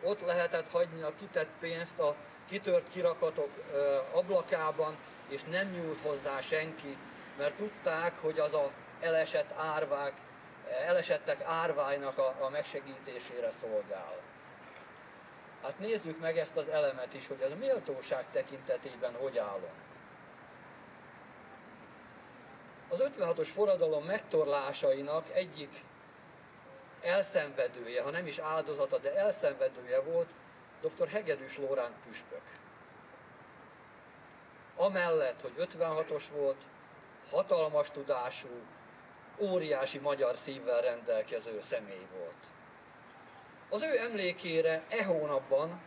ott lehetett hagyni a kitett pénzt a kitört kirakatok ablakában, és nem nyúlt hozzá senki, mert tudták, hogy az a elesettek árváinak a megsegítésére szolgál. Hát nézzük meg ezt az elemet is, hogy az méltóság tekintetében hogy állunk. Az 56-os forradalom megtorlásainak egyik elszenvedője, ha nem is áldozata, de elszenvedője volt dr. Hegedűs Loránd püspök. Amellett, hogy 56-os volt, hatalmas tudású, óriási magyar szívvel rendelkező személy volt. Az ő emlékére hónapban,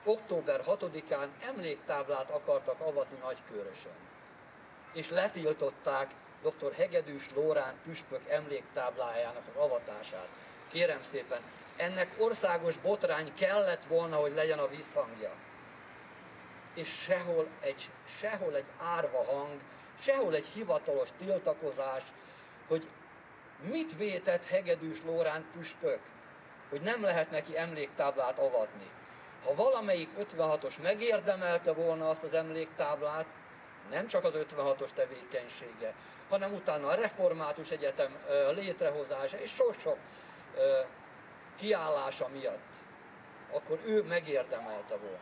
október 6-án emléktáblát akartak avatni Nagykőrösön, és letiltották dr. Hegedűs Loránd püspök emléktáblájának az avatását. Kérem szépen, ennek országos botrány kellett volna, hogy legyen a visszhangja. És sehol egy árva hang, sehol egy hivatalos tiltakozás, hogy mit vétett Hegedűs Loránd püspök, hogy nem lehet neki emléktáblát avatni. Ha valamelyik 56-os megérdemelte volna azt az emléktáblát, nem csak az 56-os tevékenysége, hanem utána a Református Egyetem létrehozása és sok-sok kiállása miatt, akkor ő megérdemelte volna.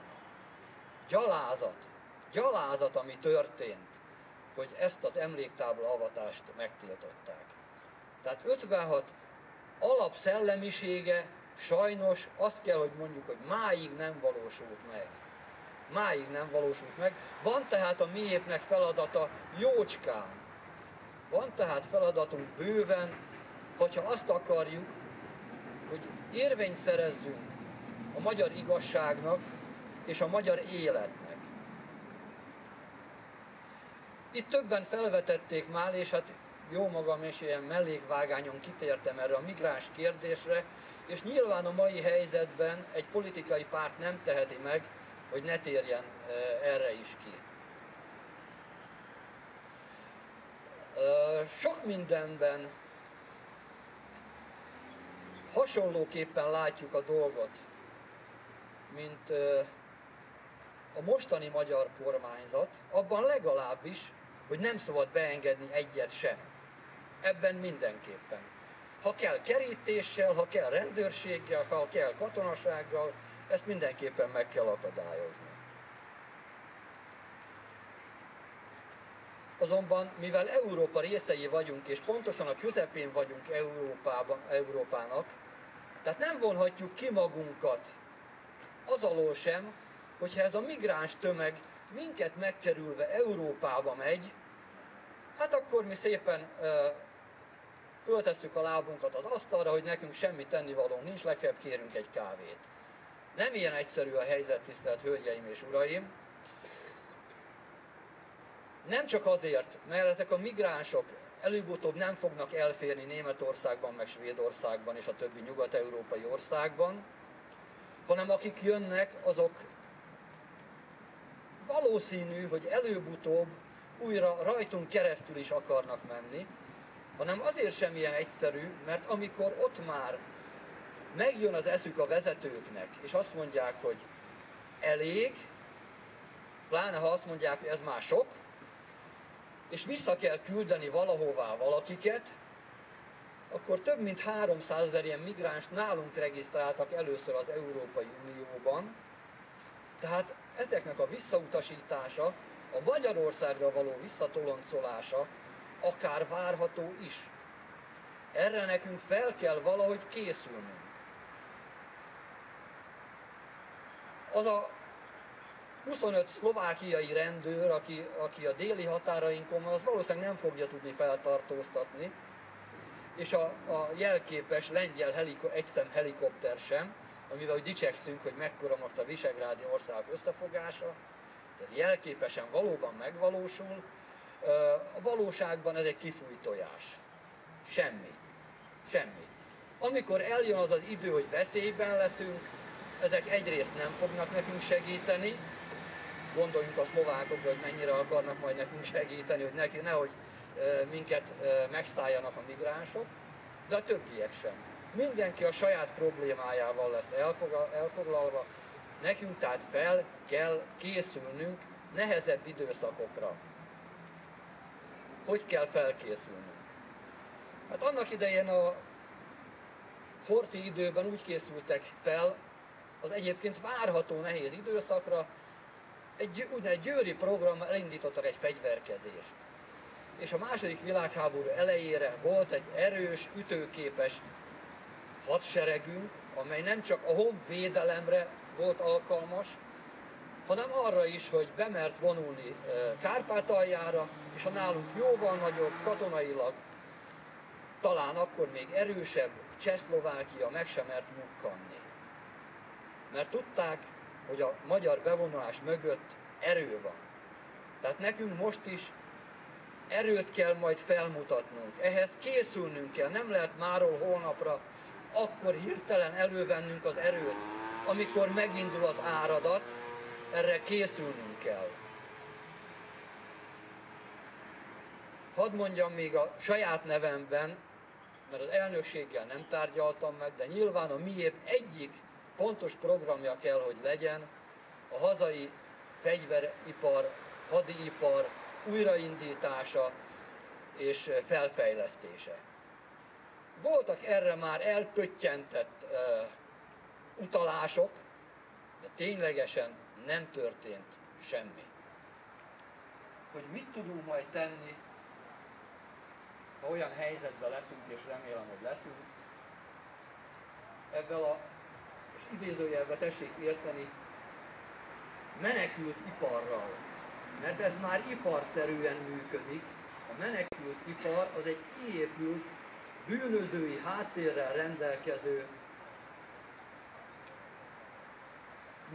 Gyalázat, ami történt, hogy ezt az emléktábla avatást megtiltották. Tehát 56 alapszellemisége sajnos azt kell, hogy mondjuk, hogy máig nem valósult meg. Máig nem valósult meg. Van tehát a mi népnek feladata jócskán. Van tehát feladatunk bőven, hogyha azt akarjuk, hogy érvényt szerezzünk a magyar igazságnak és a magyar életnek. Itt többen felvetették már, és hát jó magam is ilyen mellékvágányon kitértem erre a migráns kérdésre, és nyilván a mai helyzetben egy politikai párt nem teheti meg, hogy ne térjen erre is ki. Sok mindenben hasonlóképpen látjuk a dolgot, mint a mostani magyar kormányzat, abban legalábbis, hogy nem szabad beengedni egyet sem. Ebben mindenképpen. Ha kell kerítéssel, ha kell rendőrséggel, ha kell katonasággal, ezt mindenképpen meg kell akadályozni. Azonban, mivel Európa részei vagyunk, és pontosan a közepén vagyunk Európának, tehát nem vonhatjuk ki magunkat az alól sem, hogyha ez a migráns tömeg minket megkerülve Európába megy, hát akkor mi szépen föltesszük a lábunkat az asztalra, hogy nekünk semmi tennivalónk nincs, legfeljebb kérünk egy kávét. Nem ilyen egyszerű a helyzet, tisztelt hölgyeim és uraim. Nem csak azért, mert ezek a migránsok előbb-utóbb nem fognak elférni Németországban, meg Svédországban és a többi nyugat-európai országban, hanem akik jönnek, azok valószínű, hogy előbb-utóbb újra rajtunk keresztül is akarnak menni, hanem azért sem ilyen egyszerű, mert amikor ott már megjön az eszük a vezetőknek, és azt mondják, hogy elég, pláne ha azt mondják, hogy ez már sok, és vissza kell küldeni valahová valakiket, akkor több mint 300 000 ilyen migráns nálunk regisztráltak először az Európai Unióban, tehát ezeknek a visszautasítása, a Magyarországra való visszatoloncolása akár várható is. Erre nekünk fel kell valahogy készülnünk. Az a 25 szlovákiai rendőr, aki a déli határainkon van, az valószínűleg nem fogja tudni feltartóztatni, és a jelképes lengyel egyszem helikopter sem, amivel hogy dicsekszünk, hogy mekkora most a visegrádi országok összefogása, ez jelképesen valóban megvalósul, a valóságban ez egy kifújt tojás. Semmi. Semmi. Amikor eljön az az idő, hogy veszélyben leszünk, ezek egyrészt nem fognak nekünk segíteni, gondoljunk a szlovákokra, hogy mennyire akarnak majd nekünk segíteni, hogy nehogy minket megszálljanak a migránsok, de a többiek sem. Mindenki a saját problémájával lesz elfoglalva, nekünk tehát fel kell készülnünk nehezebb időszakokra. Hogy kell felkészülnünk? Hát annak idején a Horthy időben úgy készültek fel az egyébként várható nehéz időszakra, egy győri program elindítottak egy fegyverkezést. És a második világháború elejére volt egy erős, ütőképes hadseregünk, amely nem csak a honvédelemre volt alkalmas, hanem arra is, hogy bemert vonulni Kárpátaljára, és a nálunk jóval nagyobb, katonailag, talán akkor még erősebb Csehszlovákia meg sem mert mukkanni. Mert tudták, hogy a magyar bevonulás mögött erő van. Tehát nekünk most is erőt kell majd felmutatnunk. Ehhez készülnünk kell, nem lehet máról holnapra akkor hirtelen elővennünk az erőt, amikor megindul az áradat, erre készülnünk kell. Hadd mondjam még a saját nevemben, mert az elnökséggel nem tárgyaltam meg, de nyilván a miép egyik fontos programja kell, hogy legyen a hazai fegyveripar, hadipar újraindítása és felfejlesztése. Voltak erre már elpöttyentett utalások, de ténylegesen nem történt semmi. Hogy mit tudunk majd tenni, ha olyan helyzetben leszünk, és remélem, hogy leszünk, ebből a, és idézőjelben tessék érteni, menekült iparral, mert ez már iparszerűen működik. A menekült ipar az egy kiépült, bűnözői háttérrel rendelkező,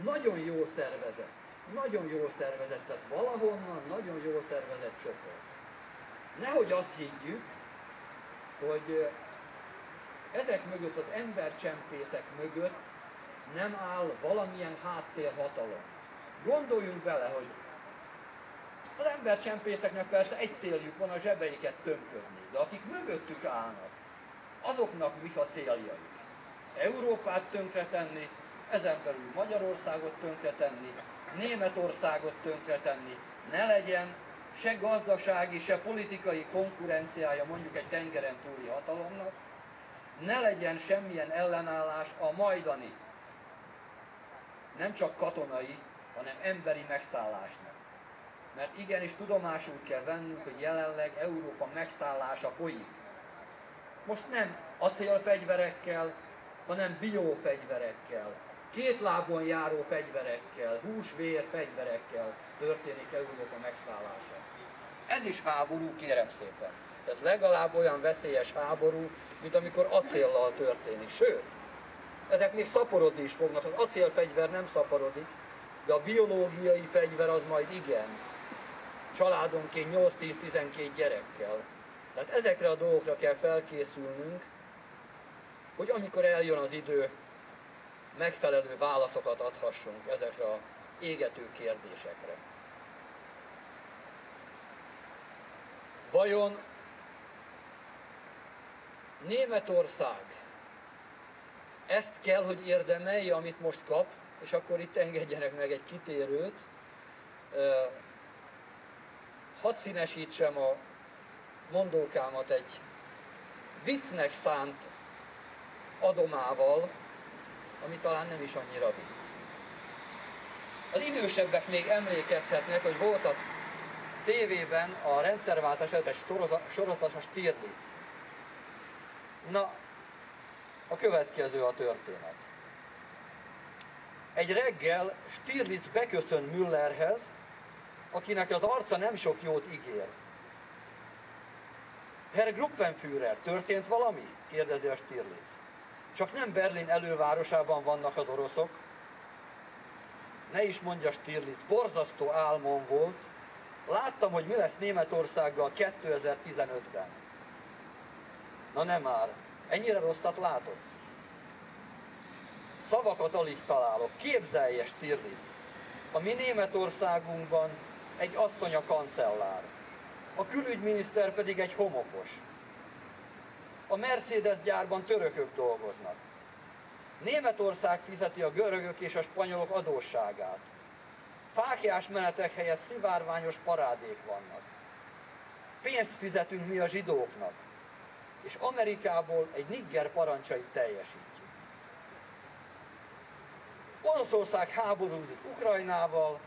nagyon jó szervezet, tehát valahonnan nagyon jó szervezett csoport. Nehogy azt higgyük, hogy ezek mögött, az embercsempészek mögött nem áll valamilyen háttérhatalom. Gondoljunk bele, hogy az embercsempészeknek persze egy céljuk van, a zsebeiket tömködni, de akik mögöttük állnak, azoknak mik a céljaik? Európát tönkretenni, ezen belül Magyarországot tönkretenni, Németországot tönkretenni, ne legyen se gazdasági, se politikai konkurenciája mondjuk egy tengeren túli hatalomnak, ne legyen semmilyen ellenállás a majdani, nem csak katonai, hanem emberi megszállásnak. Mert igenis tudomásul kell vennünk, hogy jelenleg Európa megszállása folyik. Most nem acélfegyverekkel, hanem biófegyverekkel, két lábon járó fegyverekkel, hús-vér fegyverekkel történik Európa megszállása. Ez is háború, kérem szépen. Ez legalább olyan veszélyes háború, mint amikor acéllal történik. Sőt, ezek még szaporodni is fognak. Az acélfegyver nem szaporodik, de a biológiai fegyver az majd igen. Családonként 8-10-12 gyerekkel. Tehát ezekre a dolgokra kell felkészülnünk, hogy amikor eljön az idő, megfelelő válaszokat adhassunk ezekre az égető kérdésekre. Vajon Németország ezt kell, hogy érdemelje, amit most kap, és akkor itt engedjenek meg egy kitérőt. Hadd színesítsem a mondókámat egy viccnek szánt adomával, ami talán nem is annyira vicc. Az idősebbek még emlékezhetnek, hogy volt a tévében a rendszerváltás előtt egy sorozat, a Stirlitz. Na, a következő a történet. Egy reggel Stirlitz beköszön Müllerhez, akinek az arca nem sok jót ígér. Herr Gruppenführer, történt valami? Kérdezi a Stirlitz. Csak nem Berlin elővárosában vannak az oroszok? Ne is mondja Stirlitz, borzasztó álmom volt. Láttam, hogy mi lesz Németországgal 2015-ben. Na nem már, ennyire rosszat látott? Szavakat alig találok. Képzelje, Stirlitz, a mi Németországunkban egy asszony a kancellár, a külügyminiszter pedig egy homokos. A Mercedes gyárban törökök dolgoznak. Németország fizeti a görögök és a spanyolok adósságát. Fáklyás menetek helyett szivárványos parádék vannak. Pénzt fizetünk mi a zsidóknak, és Amerikából egy nigger parancsait teljesítjük. Oroszország háborúzik Ukrajnával,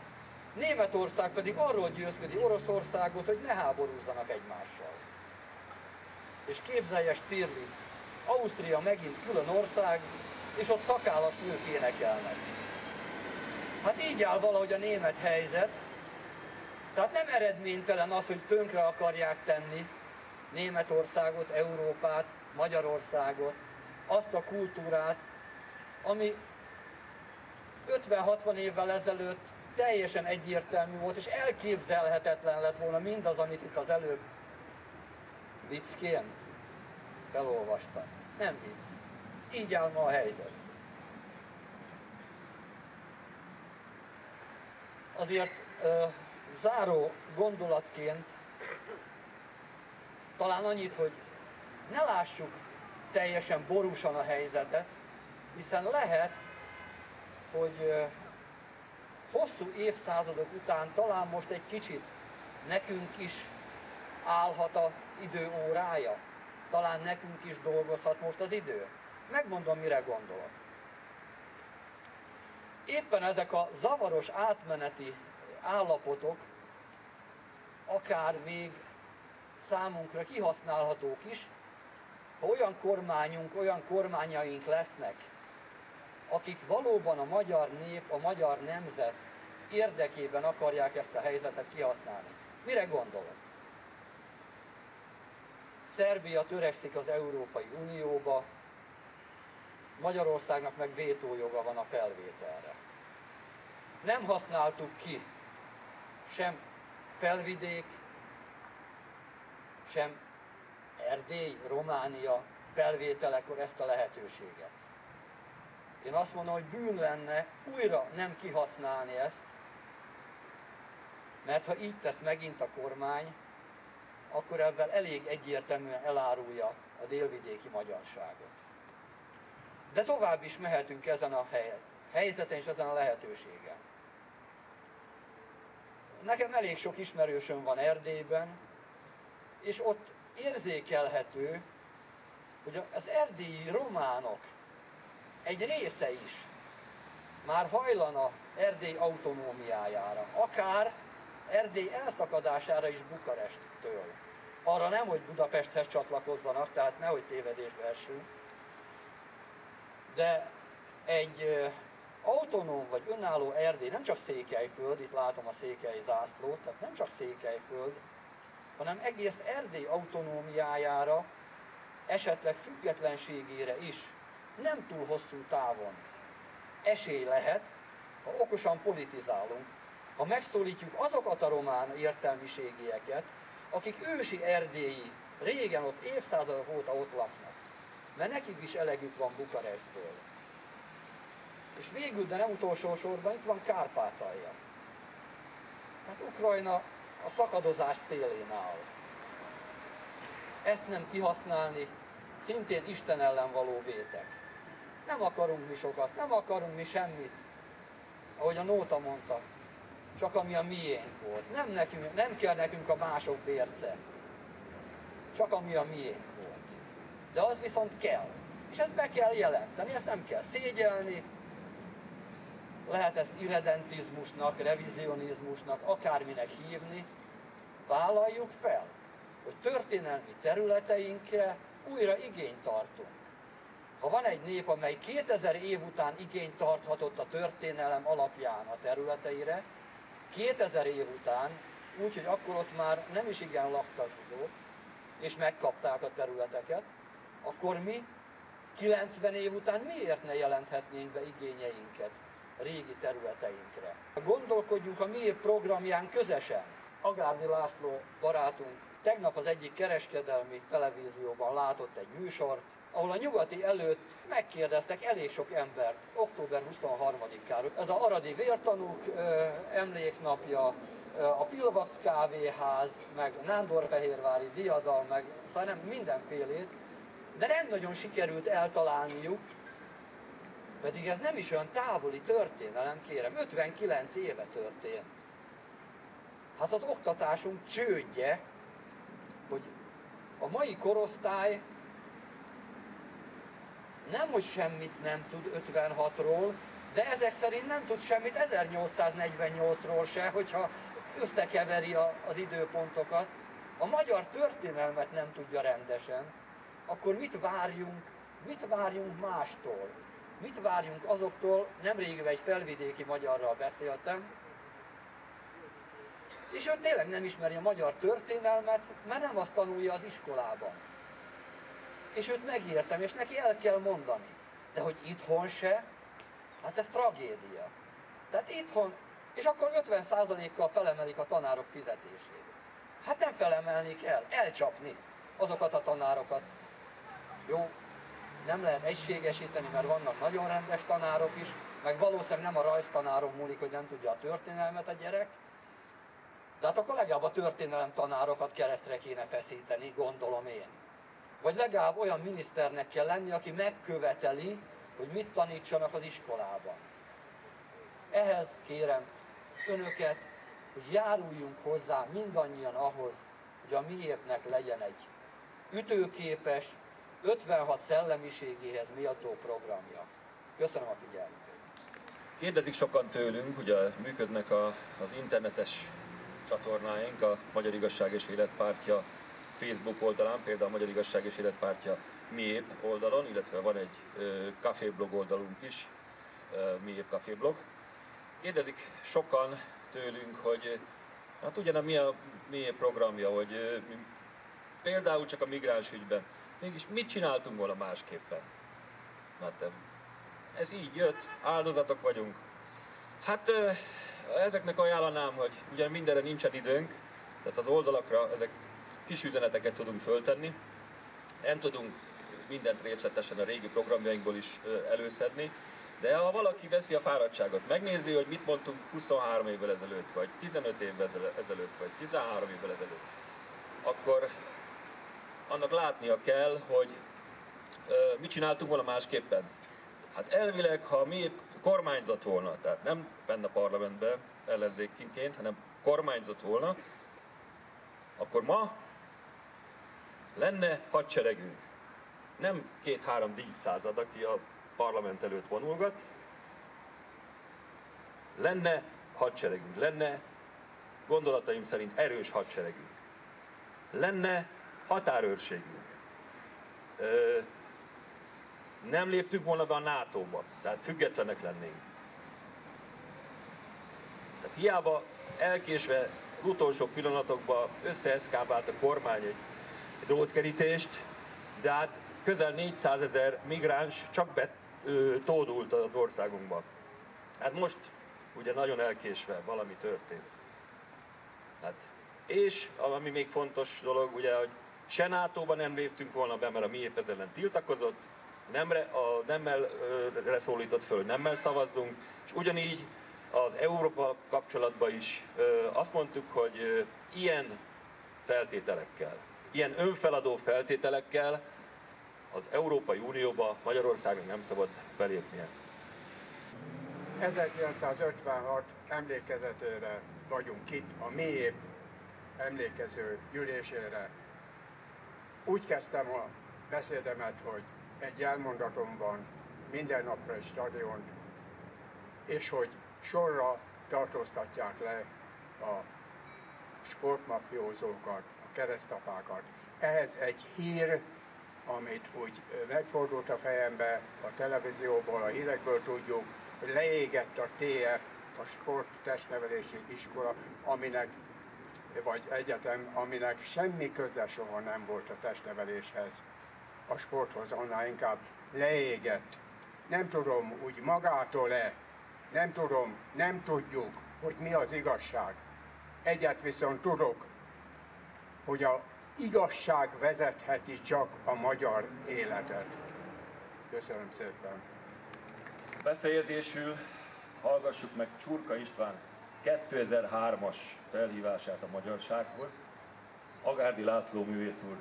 Németország pedig arról győzködi Oroszországot, hogy ne háborúzzanak egymással. És képzelje, Stirlitz, Ausztria megint külön ország, és ott szakállas nők énekelnek. Hát így áll valahogy a német helyzet, tehát nem eredménytelen az, hogy tönkre akarják tenni Németországot, Európát, Magyarországot, azt a kultúrát, ami 50-60 évvel ezelőtt teljesen egyértelmű volt, és elképzelhetetlen lett volna mindaz, amit itt az előbb viccként felolvastam. Nem vicc. Így áll ma a helyzet. Azért záró gondolatként talán annyit, hogy ne lássuk teljesen borúsan a helyzetet, hiszen lehet, hogy hosszú évszázadok után talán most egy kicsit nekünk is állhat az idő órája, talán nekünk is dolgozhat most az idő. Megmondom, mire gondolok. Éppen ezek a zavaros átmeneti állapotok akár még számunkra kihasználhatók is, ha olyan kormányunk, olyan kormányaink lesznek, akik valóban a magyar nép, a magyar nemzet érdekében akarják ezt a helyzetet kihasználni. Mire gondolok? Szerbia törekszik az Európai Unióba, Magyarországnak meg vétójoga van a felvételre. Nem használtuk ki sem Felvidék, sem Erdély, Románia felvételekor ezt a lehetőséget. Én azt mondom, hogy bűn lenne újra nem kihasználni ezt, mert ha így tesz megint a kormány, akkor ebben elég egyértelműen elárulja a délvidéki magyarságot. De tovább is mehetünk ezen a helyzeten és ezen a lehetőségen. Nekem elég sok ismerősöm van Erdélyben, és ott érzékelhető, hogy az erdélyi románok egy része is már hajlana Erdély autonómiájára, akár Erdély elszakadására is Bukaresttől. Arra nem, hogy Budapesthez csatlakozzanak, tehát nehogy tévedésbe essünk, de egy autonóm vagy önálló Erdély, nem csak Székelyföld, itt látom a székely zászlót, tehát nem csak Székelyföld, hanem egész Erdély autonómiájára, esetleg függetlenségére is nem túl hosszú távon esély lehet, ha okosan politizálunk, ha megszólítjuk azokat a román értelmiségieket, akik ősi erdélyi, régen ott évszázadok óta ott laknak, mert nekik is elegük van Bukarestből. És végül, de nem utolsó sorban, itt van Kárpátalja. Hát Ukrajna a szakadozás szélén áll. Ezt nem kihasználni, szintén Isten ellen való vétek. Nem akarunk mi sokat, nem akarunk mi semmit, ahogy a nóta mondta, csak ami a miénk volt. Nem kell nekünk a mások bérce, csak ami a miénk volt. De az viszont kell. És ezt be kell jelenteni, ezt nem kell szégyelni, lehet ezt irredentizmusnak, revizionizmusnak, akárminek hívni, vállaljuk fel, hogy történelmi területeinkre újra igényt tartunk. Ha van egy nép, amely 2000 év után igényt tarthatott a történelem alapján a területeire, 2000 év után, úgyhogy akkor ott már nem is igen laktak zsidók, és megkapták a területeket, akkor mi 90 év után miért ne jelenthetnénk be igényeinket a régi területeinkre? Gondolkodjunk a mi programján közösen. Agárdi László barátunk tegnap az egyik kereskedelmi televízióban látott egy műsort, ahol a nyugati előtt megkérdeztek elég sok embert, október 23-ára. Ez az aradi vértanúk emléknapja, a Pilvax kávéház, meg Nándorfehérvári diadal, meg szóval nem mindenfélét, de nem nagyon sikerült eltalálniuk, pedig ez nem is olyan távoli történelem, kérem, 59 éve történt. Hát az oktatásunk csődje, hogy a mai korosztály nem, hogy semmit nem tud 56-ról, de ezek szerint nem tud semmit 1848-ról se, hogyha összekeveri az időpontokat. A magyar történelmet nem tudja rendesen, akkor mit várjunk mástól? Mit várjunk azoktól, nemrég egy felvidéki magyarral beszéltem, és ő tényleg nem ismeri a magyar történelmet, mert nem azt tanulja az iskolában. És őt megértem, és neki el kell mondani. De hogy itthon se, hát ez tragédia. Tehát itthon, és akkor 50%-kal felemelik a tanárok fizetését. Hát nem felemelni kell, elcsapni azokat a tanárokat. Jó, nem lehet egységesíteni, mert vannak nagyon rendes tanárok is, meg valószínűleg nem a rajztanáron múlik, hogy nem tudja a történelmet a gyerek, de hát akkor legalább a történelem tanárokat keresztre kéne feszíteni, gondolom én. Vagy legalább olyan miniszternek kell lenni, aki megköveteli, hogy mit tanítsanak az iskolában. Ehhez kérem önöket, hogy járuljunk hozzá mindannyian ahhoz, hogy a miépnek legyen egy ütőképes, 56 szellemiségéhez méltó programja. Köszönöm a figyelmüket. Kérdezik sokan tőlünk, ugye működnek az internetes csatornáink, a Magyar Igazság és Életpártja Facebook oldalán, például a Magyar Igazság és Életpártya miép oldalon, illetve van egy kaféblog oldalunk is, miép kaféblog. Kérdezik sokan tőlünk, hogy hát ugyan mi a miép programja, hogy például csak a migráns ügyben, mégis mit csináltunk volna másképpen? Hát ez így jött, áldozatok vagyunk. Hát ezeknek ajánlanám, hogy ugyan mindenre nincsen időnk, tehát az oldalakra ezek kis üzeneteket tudunk föltenni, nem tudunk mindent részletesen a régi programjainkból is előszedni, de ha valaki veszi a fáradtságot, megnézi, hogy mit mondtunk 23 évvel ezelőtt, vagy 15 évvel ezelőtt, vagy 13 évvel ezelőtt, akkor annak látnia kell, hogy mit csináltunk volna másképpen. Hát elvileg, ha mi kormányzat volna, tehát nem benne a parlamentben ellenzékként, hanem kormányzat volna, akkor ma lenne hadseregünk. Nem 2-3 díszszázad, aki a parlament előtt vonulgat. Lenne hadseregünk, lenne gondolataim szerint erős hadseregünk. Lenne határőrségünk. Nem léptünk volna be a NATO-ba, tehát függetlenek lennénk. Tehát hiába elkésve az utolsó pillanatokban összeeszkábált a kormány egy drótkerítést, de hát közel 400 000 migráns csak betódult az országunkba. Hát most ugye nagyon elkésve valami történt. Hát, és ami még fontos dolog, ugye, hogy se NATO-ban nem léptünk volna be, mert a miép ez ellen tiltakozott, nemmel szólított föl, nemmel szavazzunk, és ugyanígy az Európa kapcsolatban is azt mondtuk, hogy ilyen feltételekkel, ilyen önfeladó feltételekkel az Európai Unióba Magyarországnak nem szabad belépnie. 1956 emlékezetére vagyunk itt, a miép emlékező gyűlésére. Úgy kezdtem a beszédemet, hogy egy elmondatom van, minden napra egy stadiont, és hogy sorra tartóztatják le a sportmafiózókat, a keresztapákat. Ehhez egy hír, amit úgy megfordult a fejembe a televízióból, a hírekből tudjuk, hogy leégett a TF, a Sporttestnevelési Iskola, aminek vagy egyetem, aminek semmi köze soha nem volt a testneveléshez, a sporthoz, annál inkább leégett. Nem tudom, úgy magától-e, nem tudom, nem tudjuk, hogy mi az igazság. Egyet viszont tudok, hogy a igazság vezetheti csak a magyar életet. Köszönöm szépen. Befejezésül hallgassuk meg Csurka István 2003-as felhívását a magyarsághoz, Agárdi László művész úr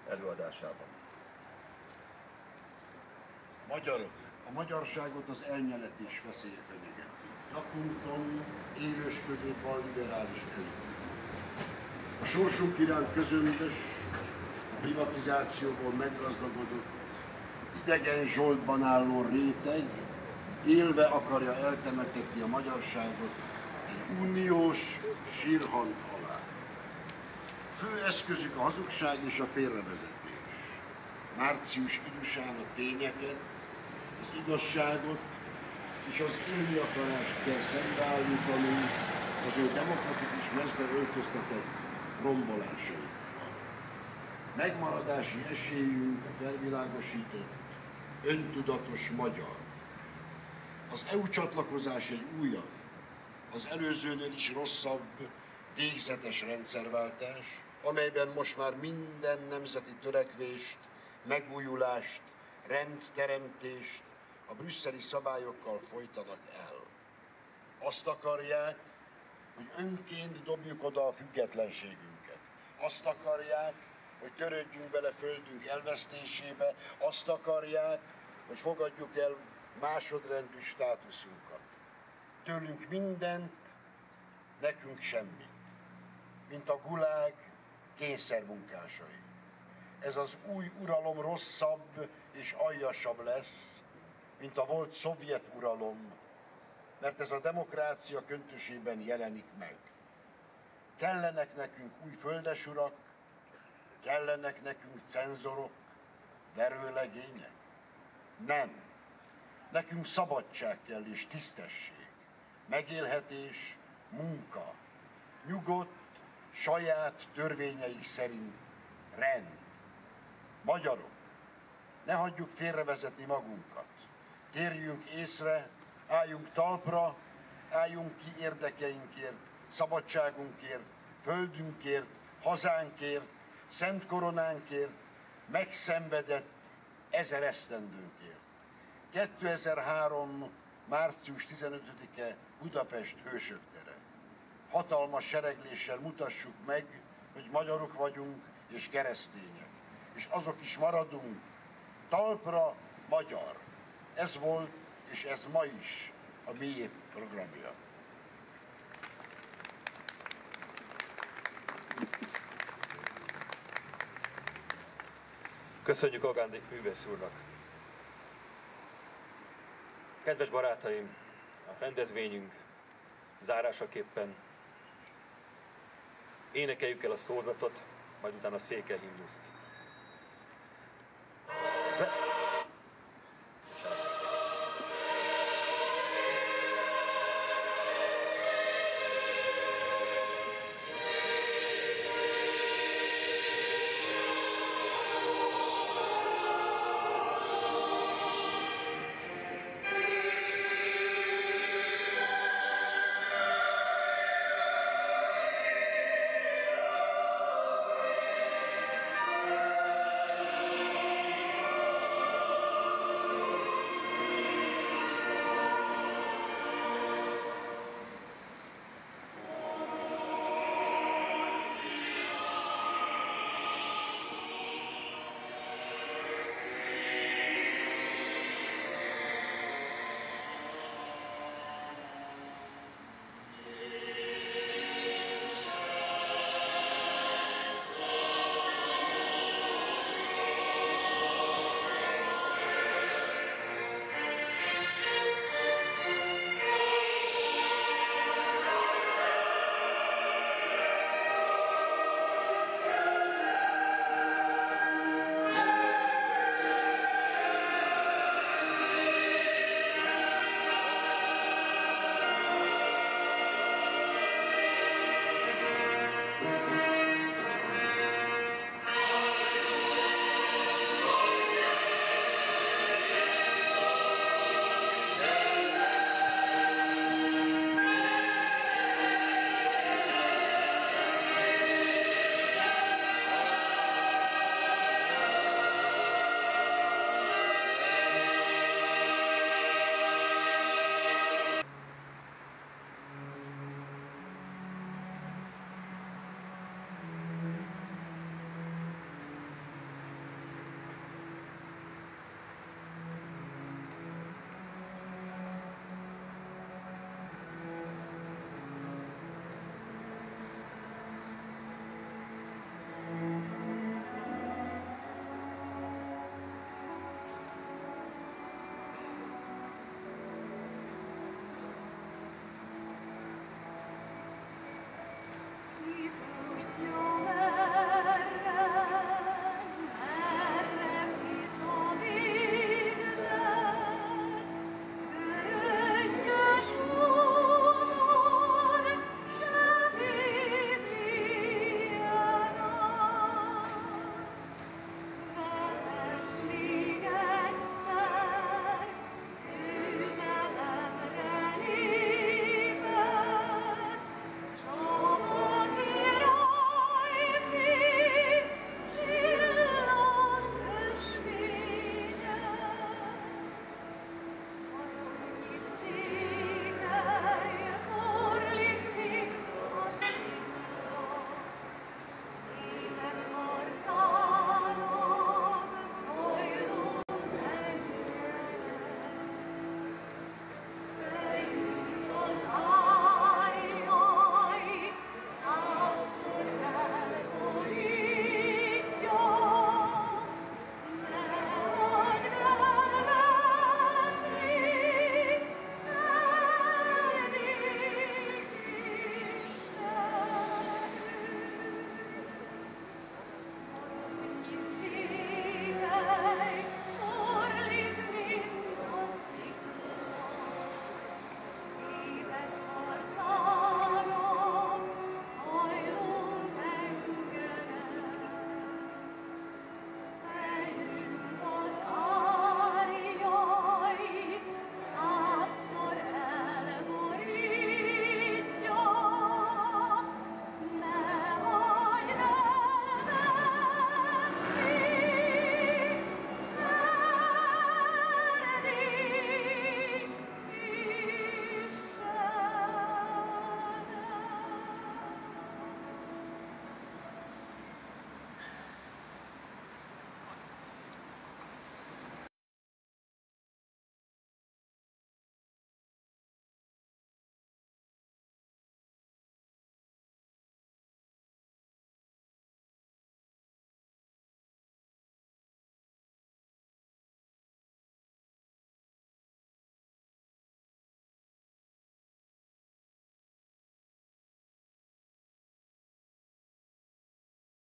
előadásában. Magyarok, a magyarságot az elnyeletés veszélye fenyegeti. Napunkon élősködő balliberális elit. A sorsunk iránt közömbös, a privatizációból meggazdagodott, idegen zsoltban álló réteg élve akarja eltemetetni a magyarságot egy uniós sírhang alá. Fő eszközük a hazugság és a félrevezetés. Március idusán a tényeket, az igazságot és az élni akarást kell szembeállítani az ő demokratikus mezbe öltöztetett rombolásaikkal. Megmaradási esélyünk a felvilágosított, öntudatos magyar. Az EU csatlakozás egy újabb, az előzőnél is rosszabb, végzetes rendszerváltás, amelyben most már minden nemzeti törekvést, megújulást, rendteremtést a brüsszeli szabályokkal folytanak el. Azt akarják, hogy önként dobjuk oda a függetlenségünket. Azt akarják, hogy törődjünk bele földünk elvesztésébe. Azt akarják, hogy fogadjuk el másodrendű státuszunkat. Tőlünk mindent, nekünk semmit. Mint a gulág kényszermunkásai. Ez az új uralom rosszabb és aljasabb lesz, mint a volt szovjet uralom, mert ez a demokrácia köntösében jelenik meg. Kellenek nekünk új földesurak, kellenek nekünk cenzorok, verőlegények? Nem. Nekünk szabadság kell és tisztesség, megélhetés, munka, nyugodt, saját törvényeik szerint rend. Magyarok, ne hagyjuk félrevezetni magunkat. Térjünk észre, álljunk talpra, álljunk ki érdekeinkért, szabadságunkért, földünkért, hazánkért, szent koronánkért, megszenvedett 1000 esztendőnkért. 2003. március 15-e Budapest Hősök tere. Hatalmas seregléssel mutassuk meg, hogy magyarok vagyunk és keresztények. És azok is maradunk. Talpra magyar. Ez volt és ez ma is a mi épp programja. Köszönjük Agárdi művész úrnak! Kedves barátaim, a rendezvényünk zárásaképpen énekeljük el a szózatot, majd utána a székely himnuszt.